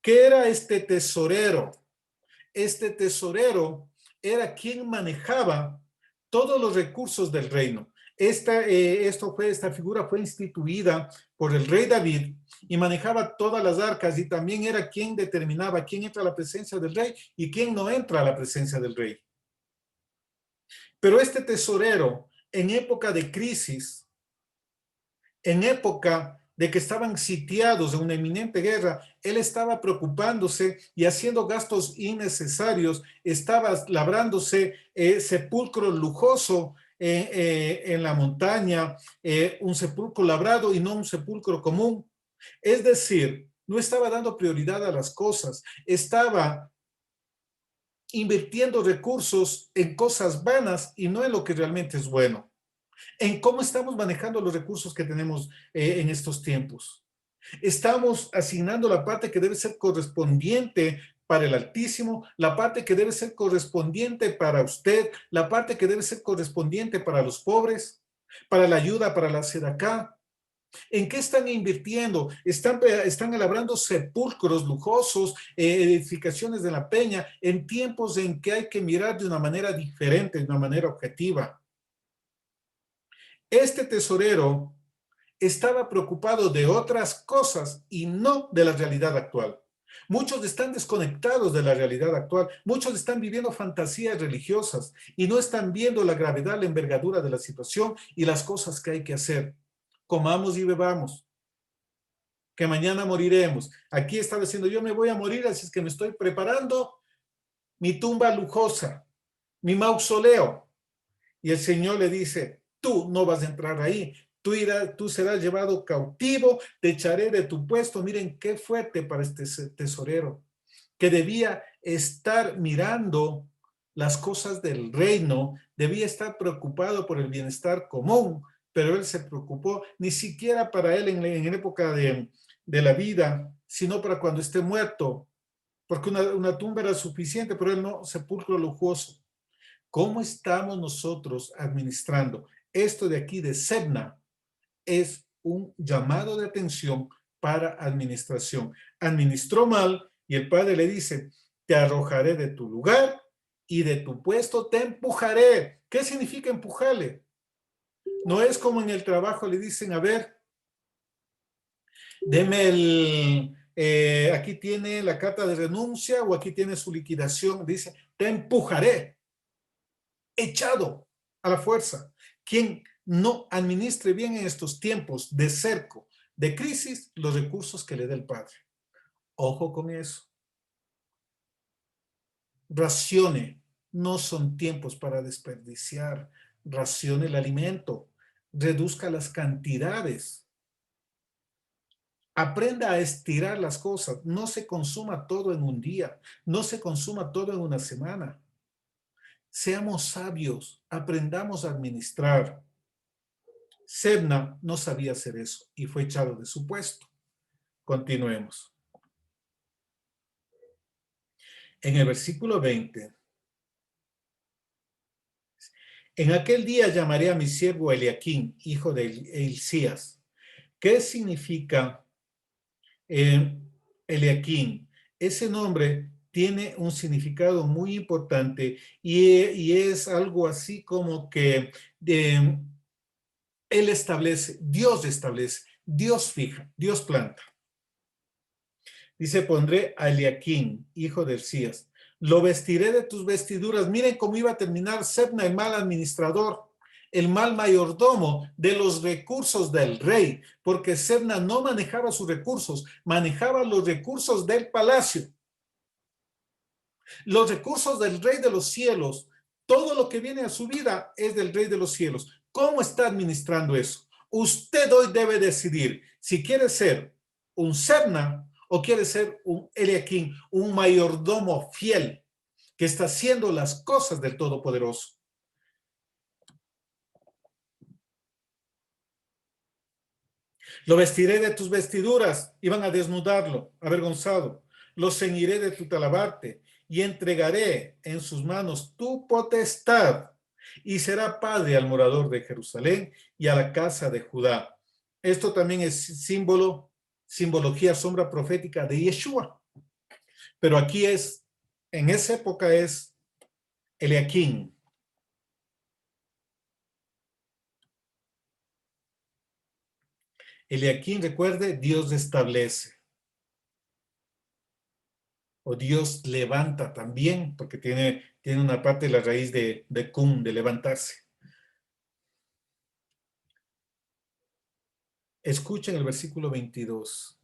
¿Qué era este tesorero? Este tesorero era quien manejaba todos los recursos del reino. Esta figura fue instituida por el rey David y manejaba todas las arcas, y también era quien determinaba quién entra a la presencia del rey y quién no entra a la presencia del rey. Pero este tesorero, en época de crisis, en época de que estaban sitiados de una inminente guerra, él estaba preocupándose y haciendo gastos innecesarios, estaba labrándose sepulcro lujoso en la montaña, un sepulcro labrado y no un sepulcro común. Es decir, no estaba dando prioridad a las cosas, estaba invirtiendo recursos en cosas vanas y no en lo que realmente es bueno. En cómo estamos manejando los recursos que tenemos en estos tiempos. Estamos asignando la parte que debe ser correspondiente para el Altísimo, la parte que debe ser correspondiente para usted, la parte que debe ser correspondiente para los pobres, para la ayuda, para la sedacá. ¿En qué están invirtiendo? Están elaborando sepulcros lujosos, edificaciones de la peña, en tiempos en que hay que mirar de una manera diferente, de una manera objetiva. Este tesorero estaba preocupado de otras cosas y no de la realidad actual. Muchos están desconectados de la realidad actual, muchos están viviendo fantasías religiosas y no están viendo la gravedad, la envergadura de la situación y las cosas que hay que hacer. Comamos y bebamos, que mañana moriremos. Aquí estaba diciendo, yo me voy a morir, así es que me estoy preparando mi tumba lujosa, mi mausoleo. Y el Señor le dice, tú no vas a entrar ahí, tú serás llevado cautivo, te echaré de tu puesto. Miren qué fuerte para este tesorero, que debía estar mirando las cosas del reino, debía estar preocupado por el bienestar común, pero él se preocupó ni siquiera para él en época de la vida, sino para cuando esté muerto, porque una tumba era suficiente, pero él no, sepulcro lujoso. ¿Cómo estamos nosotros administrando? Esto de aquí de Sebna es un llamado de atención para administración. Administró mal y el padre le dice, te arrojaré de tu lugar y de tu puesto te empujaré. ¿Qué significa empujarle? No es como en el trabajo le dicen, a ver, deme aquí tiene la carta de renuncia o aquí tiene su liquidación. Dice, te empujaré. Echado a la fuerza. Quien no administre bien en estos tiempos de cerco, de crisis, los recursos que le dé el Padre. Ojo con eso. Racione. No son tiempos para desperdiciar. Racione el alimento. Reduzca las cantidades. Aprenda a estirar las cosas. No se consuma todo en un día. No se consuma todo en una semana. Seamos sabios. Aprendamos a administrar. Sebna no sabía hacer eso y fue echado de su puesto. Continuemos. En el versículo 20. En aquel día llamaré a mi siervo Eliaquín, hijo de Hilcías. ¿Qué significa Eliaquín? Ese nombre tiene un significado muy importante y es algo así como que él establece, Dios fija, Dios planta. Dice, pondré a Eliaquín, hijo de Hilcías. Lo vestiré de tus vestiduras. Miren cómo iba a terminar Sebna, el mal administrador, el mal mayordomo de los recursos del rey, porque Sebna no manejaba sus recursos, manejaba los recursos del palacio, los recursos del rey de los cielos. Todo lo que viene a su vida es del rey de los cielos. ¿Cómo está administrando eso? Usted hoy debe decidir si quiere ser un Sebna o quiere ser un Eliaquín, un mayordomo fiel que está haciendo las cosas del Todopoderoso. Lo vestiré de tus vestiduras, iban a desnudarlo, avergonzado. Lo ceñiré de tu talabarte y entregaré en sus manos tu potestad y será padre al morador de Jerusalén y a la casa de Judá. Esto también es simbología, sombra profética de Yeshua. Pero aquí es, en esa época es Eliaquín. Eliaquín, recuerde, Dios establece. O Dios levanta también, porque tiene una parte de la raíz de cum, de levantarse. Escuchen el versículo 22.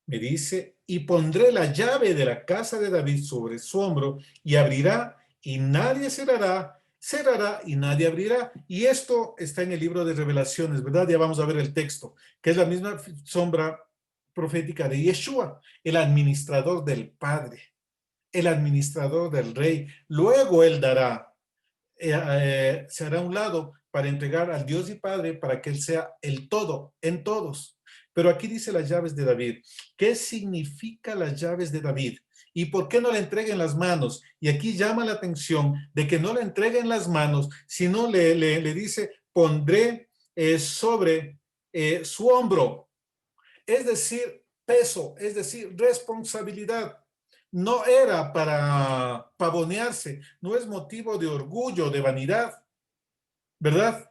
Me dice, y pondré la llave de la casa de David sobre su hombro, y abrirá, y nadie cerrará, cerrará, y nadie abrirá. Y esto está en el libro de Revelaciones, ¿verdad? Ya vamos a ver el texto, que es la misma sombra profética de Yeshua, el administrador del Padre, el administrador del Rey. Luego él dará, se hará a un lado para entregar al Dios y Padre para que Él sea el todo en todos. Pero aquí dice las llaves de David. ¿Qué significa las llaves de David? ¿Y por qué no le entreguen las manos? Y aquí llama la atención de que no le entreguen las manos, sino le dice, pondré sobre su hombro. Es decir, peso, es decir, responsabilidad. No era para pavonearse, no es motivo de orgullo, de vanidad, ¿verdad?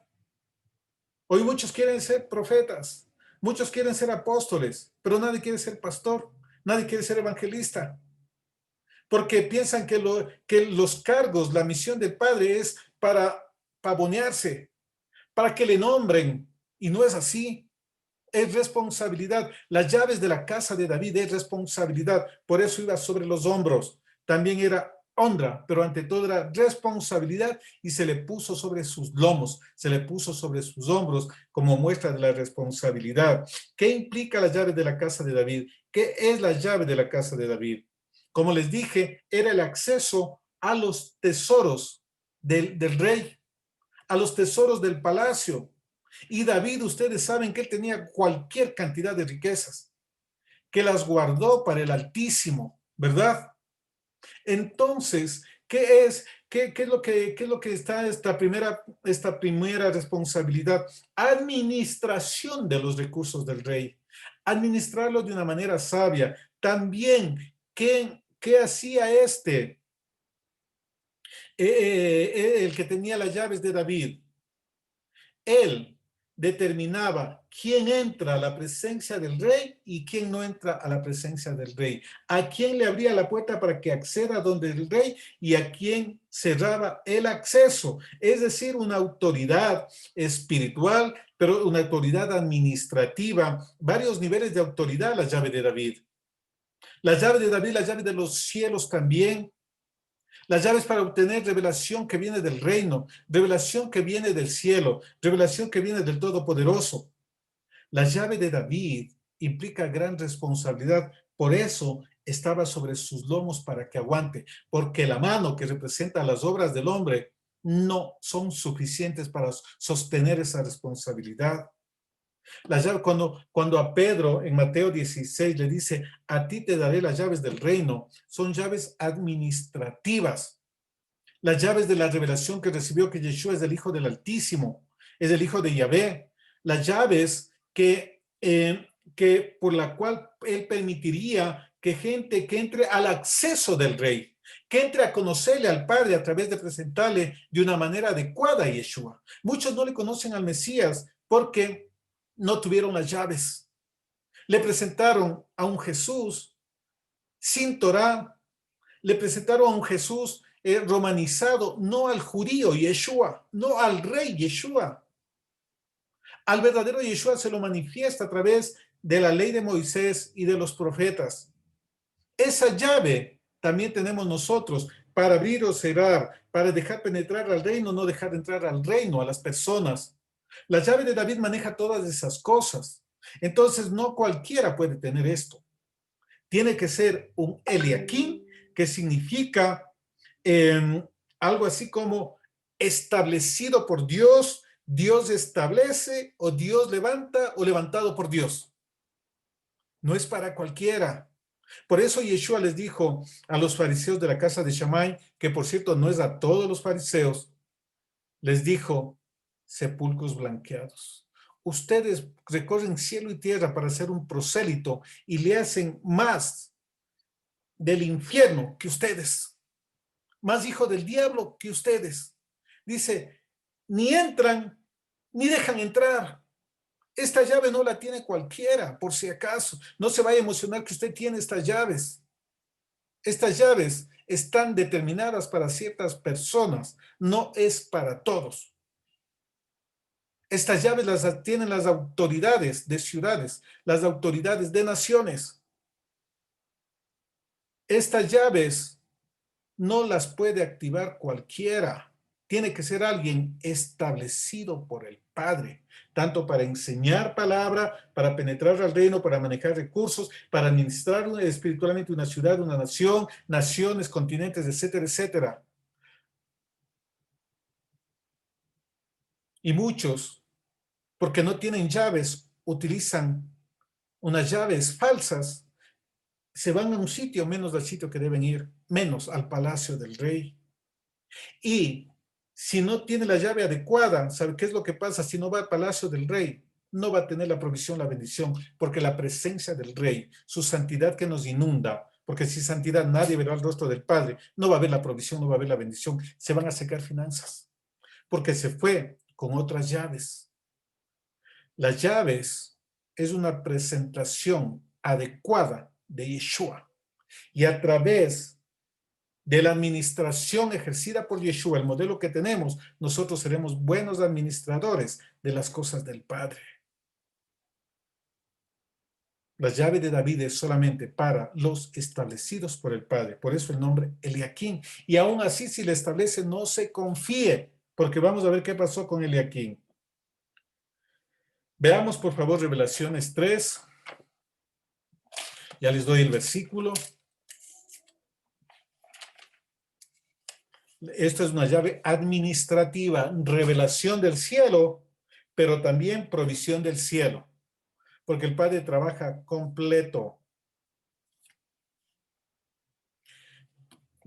Hoy muchos quieren ser profetas, muchos quieren ser apóstoles, pero nadie quiere ser pastor, nadie quiere ser evangelista, porque piensan que los cargos, la misión del Padre es para pavonearse, para que le nombren, y no es así. Es responsabilidad. Las llaves de la casa de David es responsabilidad. Por eso iba sobre los hombros. También era honra, pero ante todo era responsabilidad y se le puso sobre sus lomos, se le puso sobre sus hombros como muestra de la responsabilidad. ¿Qué implica las llaves de la casa de David? ¿Qué es la llave de la casa de David? Como les dije, era el acceso a los tesoros del rey, a los tesoros del palacio. Y David, ustedes saben que él tenía cualquier cantidad de riquezas, que las guardó para el Altísimo, ¿verdad? Entonces, qué es lo que está esta primera responsabilidad? Administración de los recursos del rey. Administrarlo de una manera sabia. También, ¿qué hacía el que tenía las llaves de David? Él determinaba quién entra a la presencia del rey y quién no entra a la presencia del rey. A quién le abría la puerta para que acceda donde el rey y a quién cerraba el acceso. Es decir, una autoridad espiritual, pero una autoridad administrativa, varios niveles de autoridad, la llave de David. La llave de David, la llave de los cielos también. Las llaves para obtener revelación que viene del reino, revelación que viene del cielo, revelación que viene del Todopoderoso. La llave de David implica gran responsabilidad, por eso estaba sobre sus lomos para que aguante, porque la mano que representa las obras del hombre no son suficientes para sostener esa responsabilidad. La llave, cuando a Pedro en Mateo 16 le dice, a ti te daré las llaves del reino, son llaves administrativas. Las llaves de la revelación que recibió que Yeshua es el Hijo del Altísimo, es el Hijo de Yahvé. Las llaves que por la cual él permitiría que gente que entre al acceso del Rey, que entre a conocerle al Padre a través de presentarle de una manera adecuada a Yeshua. Muchos no le conocen al Mesías porque no tuvieron las llaves. Le presentaron a un Jesús sin Torá, le presentaron a un Jesús romanizado, no al judío Yeshua, no al rey Yeshua. Al verdadero Yeshua se lo manifiesta a través de la ley de Moisés y de los profetas. Esa llave también tenemos nosotros para abrir o cerrar, para dejar penetrar al reino, no dejar entrar al reino, a las personas. La llave de David maneja todas esas cosas. Entonces, no cualquiera puede tener esto. Tiene que ser un Eliakim, que significa algo así como establecido por Dios, Dios establece o Dios levanta o levantado por Dios. No es para cualquiera. Por eso Yeshua les dijo a los fariseos de la casa de Shammai, que por cierto no es a todos los fariseos, les dijo, sepulcros blanqueados. Ustedes recorren cielo y tierra para ser un prosélito y le hacen más del infierno que ustedes, más hijo del diablo que ustedes. Dice, ni entran, ni dejan entrar. Esta llave no la tiene cualquiera, por si acaso. No se vaya a emocionar que usted tiene estas llaves. Estas llaves están determinadas para ciertas personas, no es para todos. Estas llaves las tienen las autoridades de ciudades, las autoridades de naciones. Estas llaves no las puede activar cualquiera. Tiene que ser alguien establecido por el Padre, tanto para enseñar palabra, para penetrar al reino, para manejar recursos, para administrar espiritualmente una ciudad, una nación, naciones, continentes, etcétera, etcétera. Y muchos, porque no tienen llaves, utilizan unas llaves falsas, se van a un sitio menos al sitio que deben ir, menos al palacio del rey. Y si no tiene la llave adecuada, ¿sabe qué es lo que pasa? Si no va al palacio del rey, no va a tener la provisión, la bendición, porque la presencia del rey, su santidad que nos inunda, porque sin santidad nadie verá el rostro del Padre, no va a haber la provisión, no va a haber la bendición, se van a secar finanzas, porque se fue con otras llaves. Las llaves es una presentación adecuada de Yeshua, y a través de la administración ejercida por Yeshua, el modelo que tenemos, nosotros seremos buenos administradores de las cosas del Padre. La llave de David es solamente para los establecidos por el Padre, por eso el nombre Eliakim. Y aún así, si le establece, no se confíe, porque vamos a ver qué pasó con Eliakim. Veamos, por favor, Revelaciones 3. Ya les doy el versículo. Esto es una llave administrativa, revelación del cielo, pero también provisión del cielo, porque el Padre trabaja completo.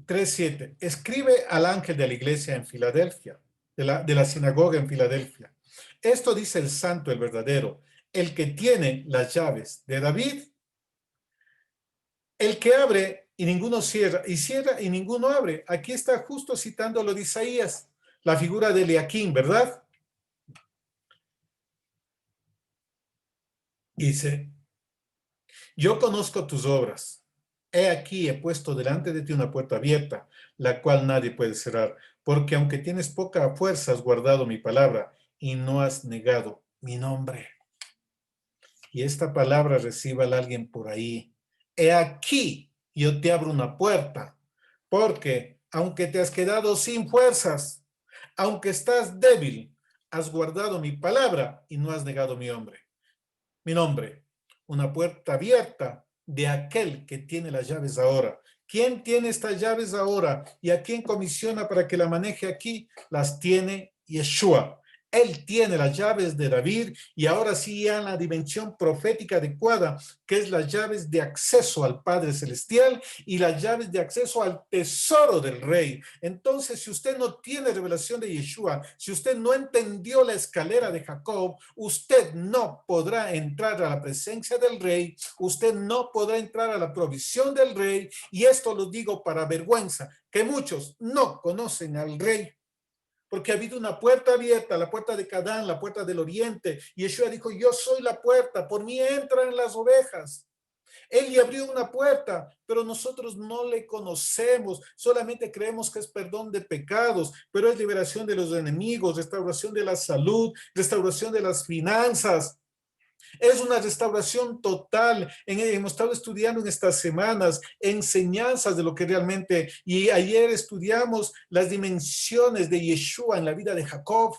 3:7. Escribe al ángel de la iglesia en Filadelfia, de la sinagoga en Filadelfia. Esto dice el santo, el verdadero, el que tiene las llaves de David, el que abre y ninguno cierra, y cierra y ninguno abre. Aquí está justo citando lo de Isaías, la figura de Eliakim, ¿verdad? Dice, yo conozco tus obras. He aquí, he puesto delante de ti una puerta abierta, la cual nadie puede cerrar, porque aunque tienes poca fuerza, has guardado mi palabra y no has negado mi nombre. Y esta palabra reciba a alguien por ahí. He aquí, yo te abro una puerta, porque aunque te has quedado sin fuerzas, aunque estás débil, has guardado mi palabra y no has negado mi nombre. Una puerta abierta de aquel que tiene las llaves ahora. ¿Quién tiene estas llaves ahora? ¿Y a quién comisiona para que la maneje aquí? Las tiene Yeshua. Él tiene las llaves de David y ahora sí ya en la dimensión profética adecuada, que es las llaves de acceso al Padre Celestial y las llaves de acceso al tesoro del Rey. Entonces, si usted no tiene revelación de Yeshua, si usted no entendió la escalera de Jacob, usted no podrá entrar a la presencia del Rey, usted no podrá entrar a la provisión del Rey, y esto lo digo para vergüenza, que muchos no conocen al Rey. Porque ha habido una puerta abierta, la puerta de Canaán, la puerta del oriente. Y Yeshua dijo, yo soy la puerta, por mí entran las ovejas. Él le abrió una puerta, pero nosotros no le conocemos, solamente creemos que es perdón de pecados, pero es liberación de los enemigos, restauración de la salud, restauración de las finanzas. Es una restauración total. Hemos estado estudiando en estas semanas enseñanzas de lo que realmente, y ayer estudiamos las dimensiones de Yeshua en la vida de Jacob.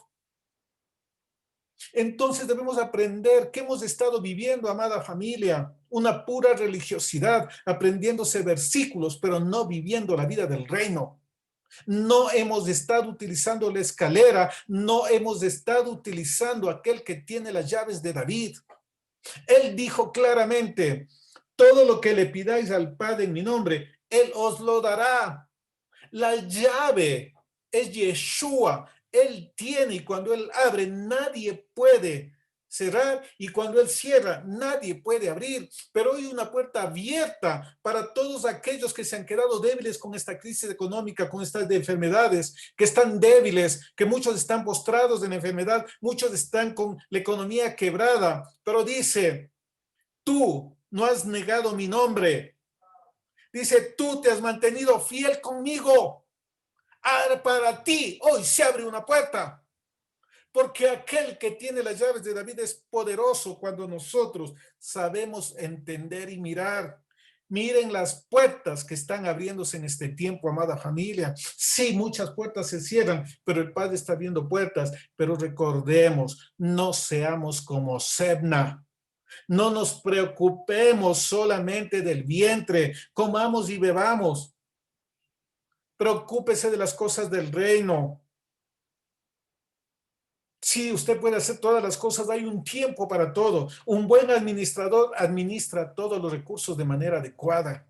Entonces debemos aprender que hemos estado viviendo, amada familia, una pura religiosidad, aprendiéndose versículos, pero no viviendo la vida del reino. No hemos estado utilizando la escalera, no hemos estado utilizando aquel que tiene las llaves de David. Él dijo claramente, todo lo que le pidáis al Padre en mi nombre, Él os lo dará. La llave es Yeshua. Él tiene y cuando Él abre, nadie puede cerrar y cuando Él cierra, nadie puede abrir. Pero hay una puerta abierta para todos aquellos que se han quedado débiles con esta crisis económica, con estas enfermedades, que están débiles, que muchos están postrados en enfermedad, muchos están con la economía quebrada. Pero dice, tú no has negado mi nombre. Dice, tú te has mantenido fiel conmigo. Ahora para ti hoy se abre una puerta. Porque aquel que tiene las llaves de David es poderoso cuando nosotros sabemos entender y mirar. Miren las puertas que están abriéndose en este tiempo, amada familia. Sí, muchas puertas se cierran, pero el Padre está abriendo puertas. Pero recordemos, no seamos como Sebna. No nos preocupemos solamente del vientre, comamos y bebamos. Preocúpese de las cosas del reino. Sí, usted puede hacer todas las cosas, hay un tiempo para todo. Un buen administrador administra todos los recursos de manera adecuada.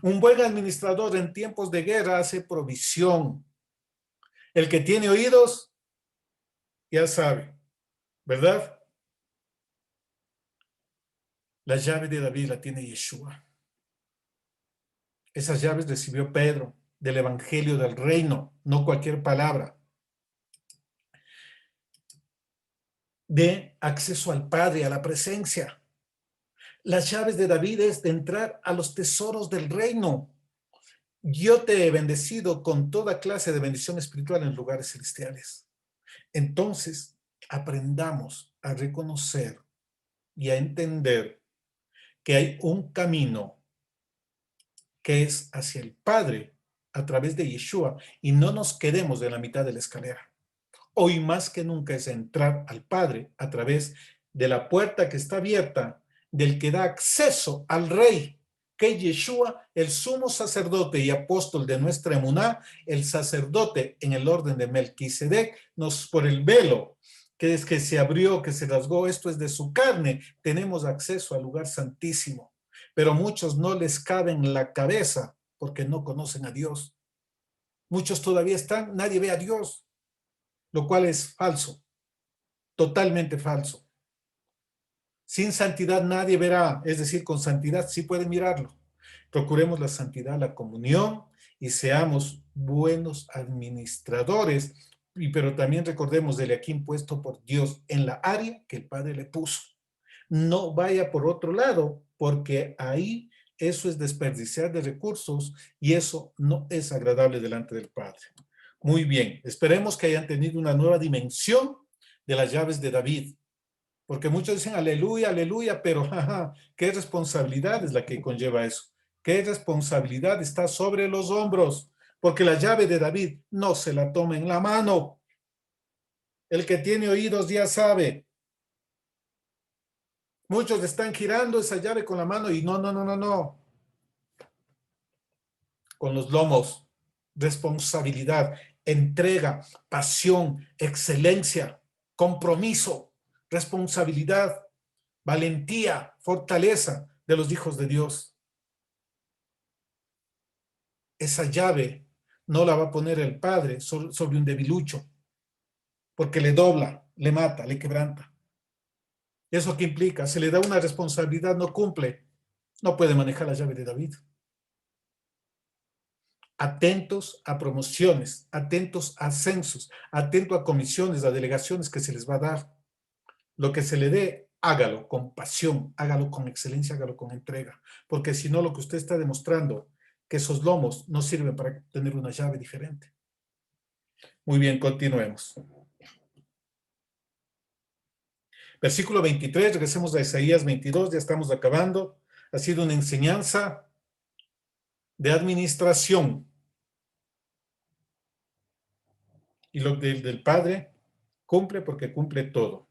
Un buen administrador en tiempos de guerra hace provisión. El que tiene oídos, ya sabe, ¿verdad? La llave de David la tiene Yeshua. Esas llaves recibió Pedro del Evangelio del Reino, no cualquier palabra. De acceso al Padre, a la presencia. Las llaves de David es de entrar a los tesoros del reino. Yo te he bendecido con toda clase de bendición espiritual en lugares celestiales. Entonces, aprendamos a reconocer y a entender que hay un camino que es hacia el Padre a través de Yeshua y no nos quedemos en la mitad de la escalera. Hoy más que nunca es entrar al Padre a través de la puerta que está abierta, del que da acceso al Rey, que es Yeshua, el sumo sacerdote y apóstol de nuestra emuná, el sacerdote en el orden de Melquisedec, nos por el velo, que es que se abrió, que se rasgó, esto es de su carne, tenemos acceso al lugar santísimo. Pero muchos no les cabe en la cabeza porque no conocen a Dios. Muchos todavía están, nadie ve a Dios, lo cual es falso, totalmente falso. Sin santidad nadie verá, es decir, con santidad sí puede mirarlo. Procuremos la santidad, la comunión y seamos buenos administradores, pero también recordemos del aquí impuesto por Dios en la área que el Padre le puso. No vaya por otro lado, porque ahí eso es desperdiciar de recursos y eso no es agradable delante del Padre. Muy bien, esperemos que hayan tenido una nueva dimensión de las llaves de David, porque muchos dicen aleluya, aleluya, pero jaja, ¿qué responsabilidad es la que conlleva eso? ¿Qué responsabilidad está sobre los hombros? Porque la llave de David no se la toma en la mano. El que tiene oídos ya sabe. Muchos están girando esa llave con la mano y no, no, no, no, no. Con los lomos, responsabilidad, entrega, pasión, excelencia, compromiso, responsabilidad, valentía, fortaleza de los hijos de Dios. Esa llave no la va a poner el Padre sobre un debilucho, porque le dobla, le mata, le quebranta. ¿Eso qué implica? Se le da una responsabilidad, no cumple, no puede manejar la llave de David. Atentos a promociones, atentos a ascensos, atentos a comisiones, a delegaciones que se les va a dar. Lo que se le dé, hágalo con pasión, hágalo con excelencia, hágalo con entrega, porque si no lo que usted está demostrando, que esos lomos no sirven para tener una llave diferente. Muy bien, continuemos. Versículo 23, regresemos a Isaías 22, ya estamos acabando. Ha sido una enseñanza de administración. Y lo del Padre cumple porque cumple todo.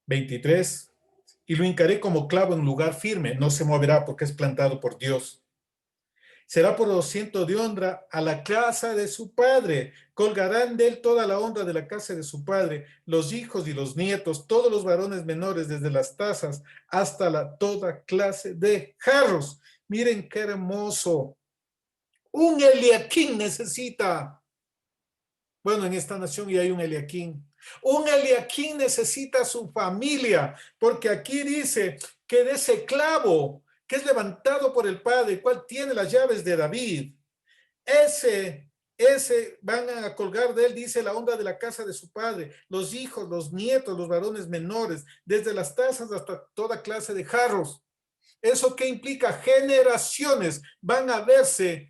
23, y lo hincaré como clavo en lugar firme, no se moverá porque es plantado por Dios. Será por los cientos de honra a la casa de su padre. Colgarán de él toda la honra de la casa de su padre, los hijos y los nietos, todos los varones menores, desde las tazas hasta toda clase de jarros. Miren qué hermoso. Un Eliaquín necesita. Bueno, en esta nación ya hay un Eliaquín. Un Eliaquín necesita su familia, porque aquí dice que de ese clavo que es levantado por el Padre, cual tiene las llaves de David, ese van a colgar de él, dice, la honra de la casa de su padre, los hijos, los nietos, los varones menores, desde las tazas hasta toda clase de jarros. ¿Eso qué implica? Generaciones van a verse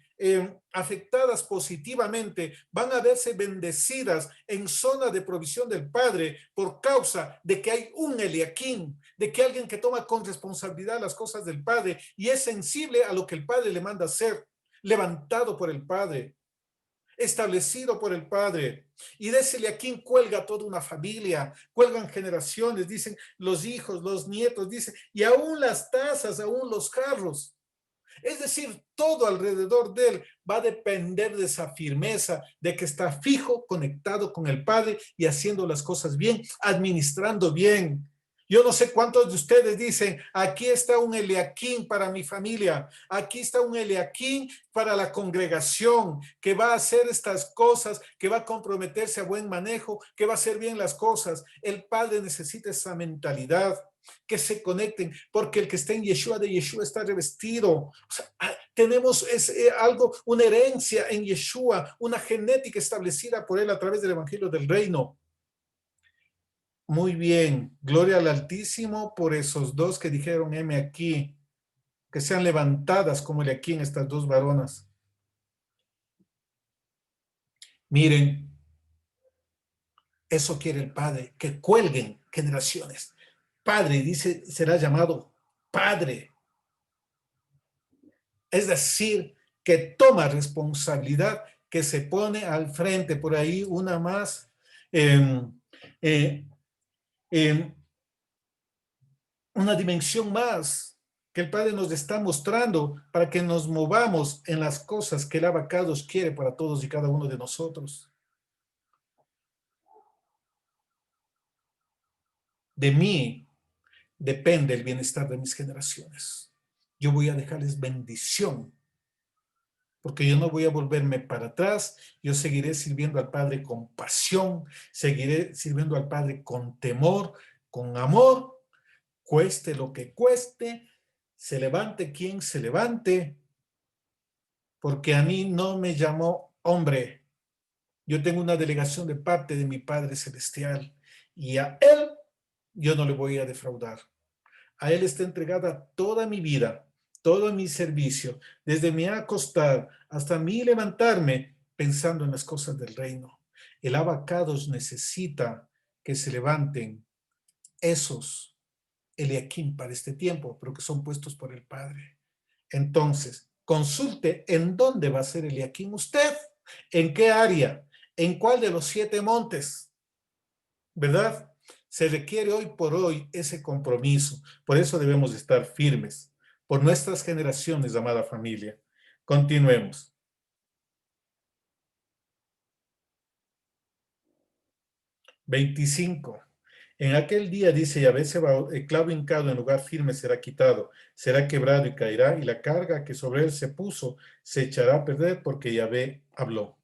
afectadas positivamente, van a verse bendecidas en zona de provisión del Padre por causa de que hay un Eliaquín, de que alguien que toma con responsabilidad las cosas del Padre y es sensible a lo que el Padre le manda hacer, levantado por el Padre, establecido por el Padre. Y de ese Eliaquín cuelga toda una familia, cuelgan generaciones, dicen los hijos, los nietos, dicen, y aún las tazas, aún los jarros. Es decir, todo alrededor de él va a depender de esa firmeza, de que está fijo, conectado con el Padre y haciendo las cosas bien, administrando bien. Yo no sé cuántos de ustedes dicen, aquí está un Eliaquín para mi familia, aquí está un Eliaquín para la congregación, que va a hacer estas cosas, que va a comprometerse a buen manejo, que va a hacer bien las cosas. El Padre necesita esa mentalidad, que se conecten, porque el que está en Yeshua, de Yeshua está revestido. O sea, tenemos algo, una herencia en Yeshua, una genética establecida por él a través del Evangelio del Reino. Muy bien, gloria al Altísimo por esos dos que dijeron, heme aquí, que sean levantadas como el aquí en estas dos varonas. Miren, eso quiere el Padre, que cuelguen generaciones. Padre, dice, será llamado Padre. Es decir, que toma responsabilidad, que se pone al frente. Por ahí una más. Una dimensión más que el Padre nos está mostrando para que nos movamos en las cosas que el Abacados quiere para todos y cada uno de nosotros. De mí depende el bienestar de mis generaciones. Yo voy a dejarles bendición, porque yo no voy a volverme para atrás, yo seguiré sirviendo al Padre con pasión, seguiré sirviendo al Padre con temor, con amor, cueste lo que cueste, se levante quien se levante, porque a mí no me llamó hombre, yo tengo una delegación de parte de mi Padre Celestial y a Él yo no le voy a defraudar. A Él está entregada toda mi vida, todo mi servicio, desde mi acostar hasta mi levantarme, pensando en las cosas del reino. El Abacados necesita que se levanten esos Eliaquim para este tiempo, pero que son puestos por el Padre. Entonces, consulte en dónde va a ser Eliaquim usted, en qué área, en cuál de los 7 montes, ¿verdad? Se requiere hoy por hoy ese compromiso. Por eso debemos estar firmes, por nuestras generaciones, amada familia. Continuemos. 25. En aquel día, dice Yahvé, el clavo hincado en lugar firme será quitado, será quebrado y caerá, y la carga que sobre él se puso se echará a perder porque Yahvé habló.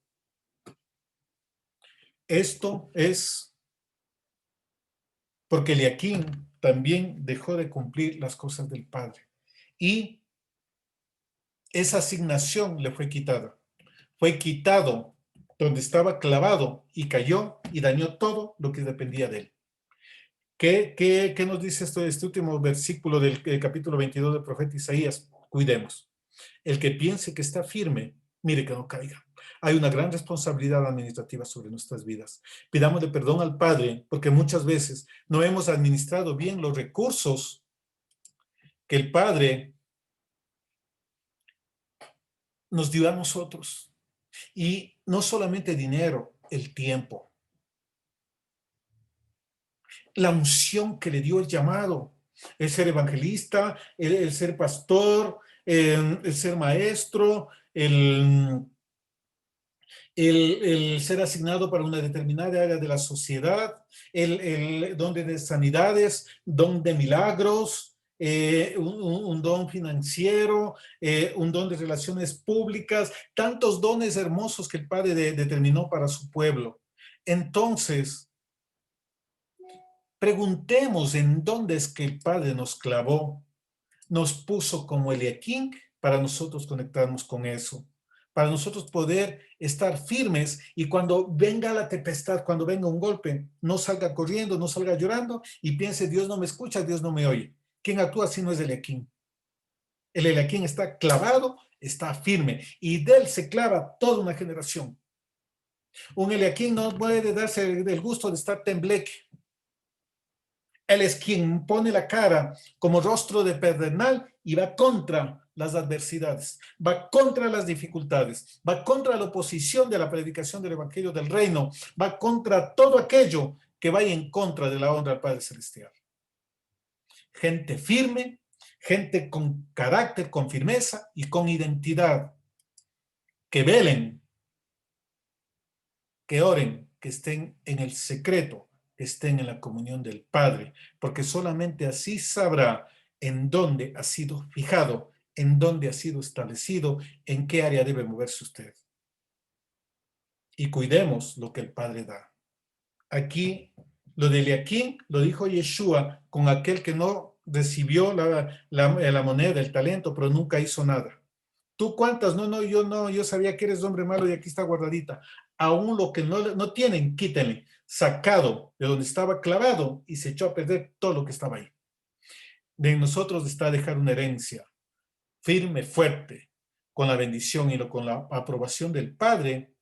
Esto es porque Eliaquim también dejó de cumplir las cosas del Padre. Y esa asignación le fue quitada. Fue quitado donde estaba clavado y cayó y dañó todo lo que dependía de él. ¿Qué nos dice este último versículo del capítulo 22 del profeta Isaías? Cuidemos. El que piense que está firme, mire que no caiga. Hay una gran responsabilidad administrativa sobre nuestras vidas. Pidámosle perdón al Padre porque muchas veces no hemos administrado bien los recursos que el Padre nos dio a nosotros. Y no solamente dinero, el tiempo. La unción que le dio el llamado, el ser evangelista, el ser pastor, el ser maestro, el ser asignado para una determinada área de la sociedad, el don de sanidades, don de milagros, un don financiero, un don de relaciones públicas, tantos dones hermosos que el Padre determinó para su pueblo. Entonces, preguntemos en dónde es que el Padre nos clavó, nos puso como Eliaquim para nosotros conectarnos con eso, para nosotros poder estar firmes y cuando venga la tempestad, cuando venga un golpe, no salga corriendo, no salga llorando y piense, Dios no me escucha, Dios no me oye. ¿Quién actúa así no es Eliaquim? El Eliaquim está clavado, está firme y de él se clava toda una generación. Un Eliaquim no puede darse el gusto de estar tembleque. Él es quien pone la cara como rostro de pedernal y va contra las adversidades, va contra las dificultades, va contra la oposición de la predicación del Evangelio del Reino, va contra todo aquello que vaya en contra de la honra del Padre Celestial. Gente firme, gente con carácter, con firmeza y con identidad, que velen, que oren, que estén en el secreto, que estén en la comunión del Padre, porque solamente así sabrá en dónde ha sido fijado, en dónde ha sido establecido, en qué área debe moverse usted. Y cuidemos lo que el Padre da. Aquí, lo de Eliaquim lo dijo Yeshua con aquel que no recibió la moneda, el talento, pero nunca hizo nada. ¿Tú cuántas? No, yo sabía que eres hombre malo y aquí está guardadita. Aún lo que no tienen, quítenle. Sacado de donde estaba clavado y se echó a perder todo lo que estaba ahí. De nosotros está dejar una herencia firme, fuerte, con la bendición y con la aprobación del Padre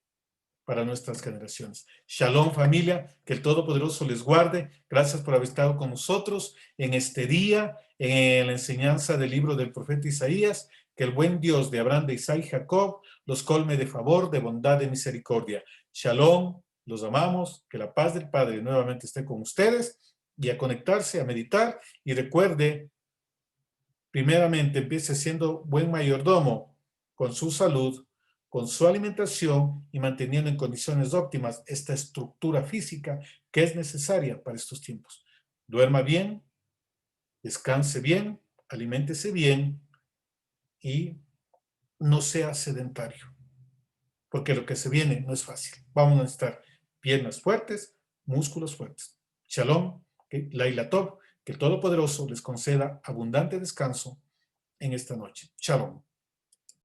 para nuestras generaciones. Shalom, familia, que el Todopoderoso les guarde. Gracias por haber estado con nosotros en este día, en la enseñanza del libro del profeta Isaías. Que el buen Dios de Abraham, de Isaac y Jacob los colme de favor, de bondad, de misericordia. Shalom, los amamos, que la paz del Padre nuevamente esté con ustedes y a conectarse, a meditar y recuerde, primeramente empiece siendo buen mayordomo con su salud, con su alimentación y manteniendo en condiciones óptimas esta estructura física que es necesaria para estos tiempos. Duerma bien, descanse bien, aliméntese bien y no sea sedentario, porque lo que se viene no es fácil. Vamos a necesitar piernas fuertes, músculos fuertes. Shalom, Laila Tov, que el Todopoderoso les conceda abundante descanso en esta noche. Shalom.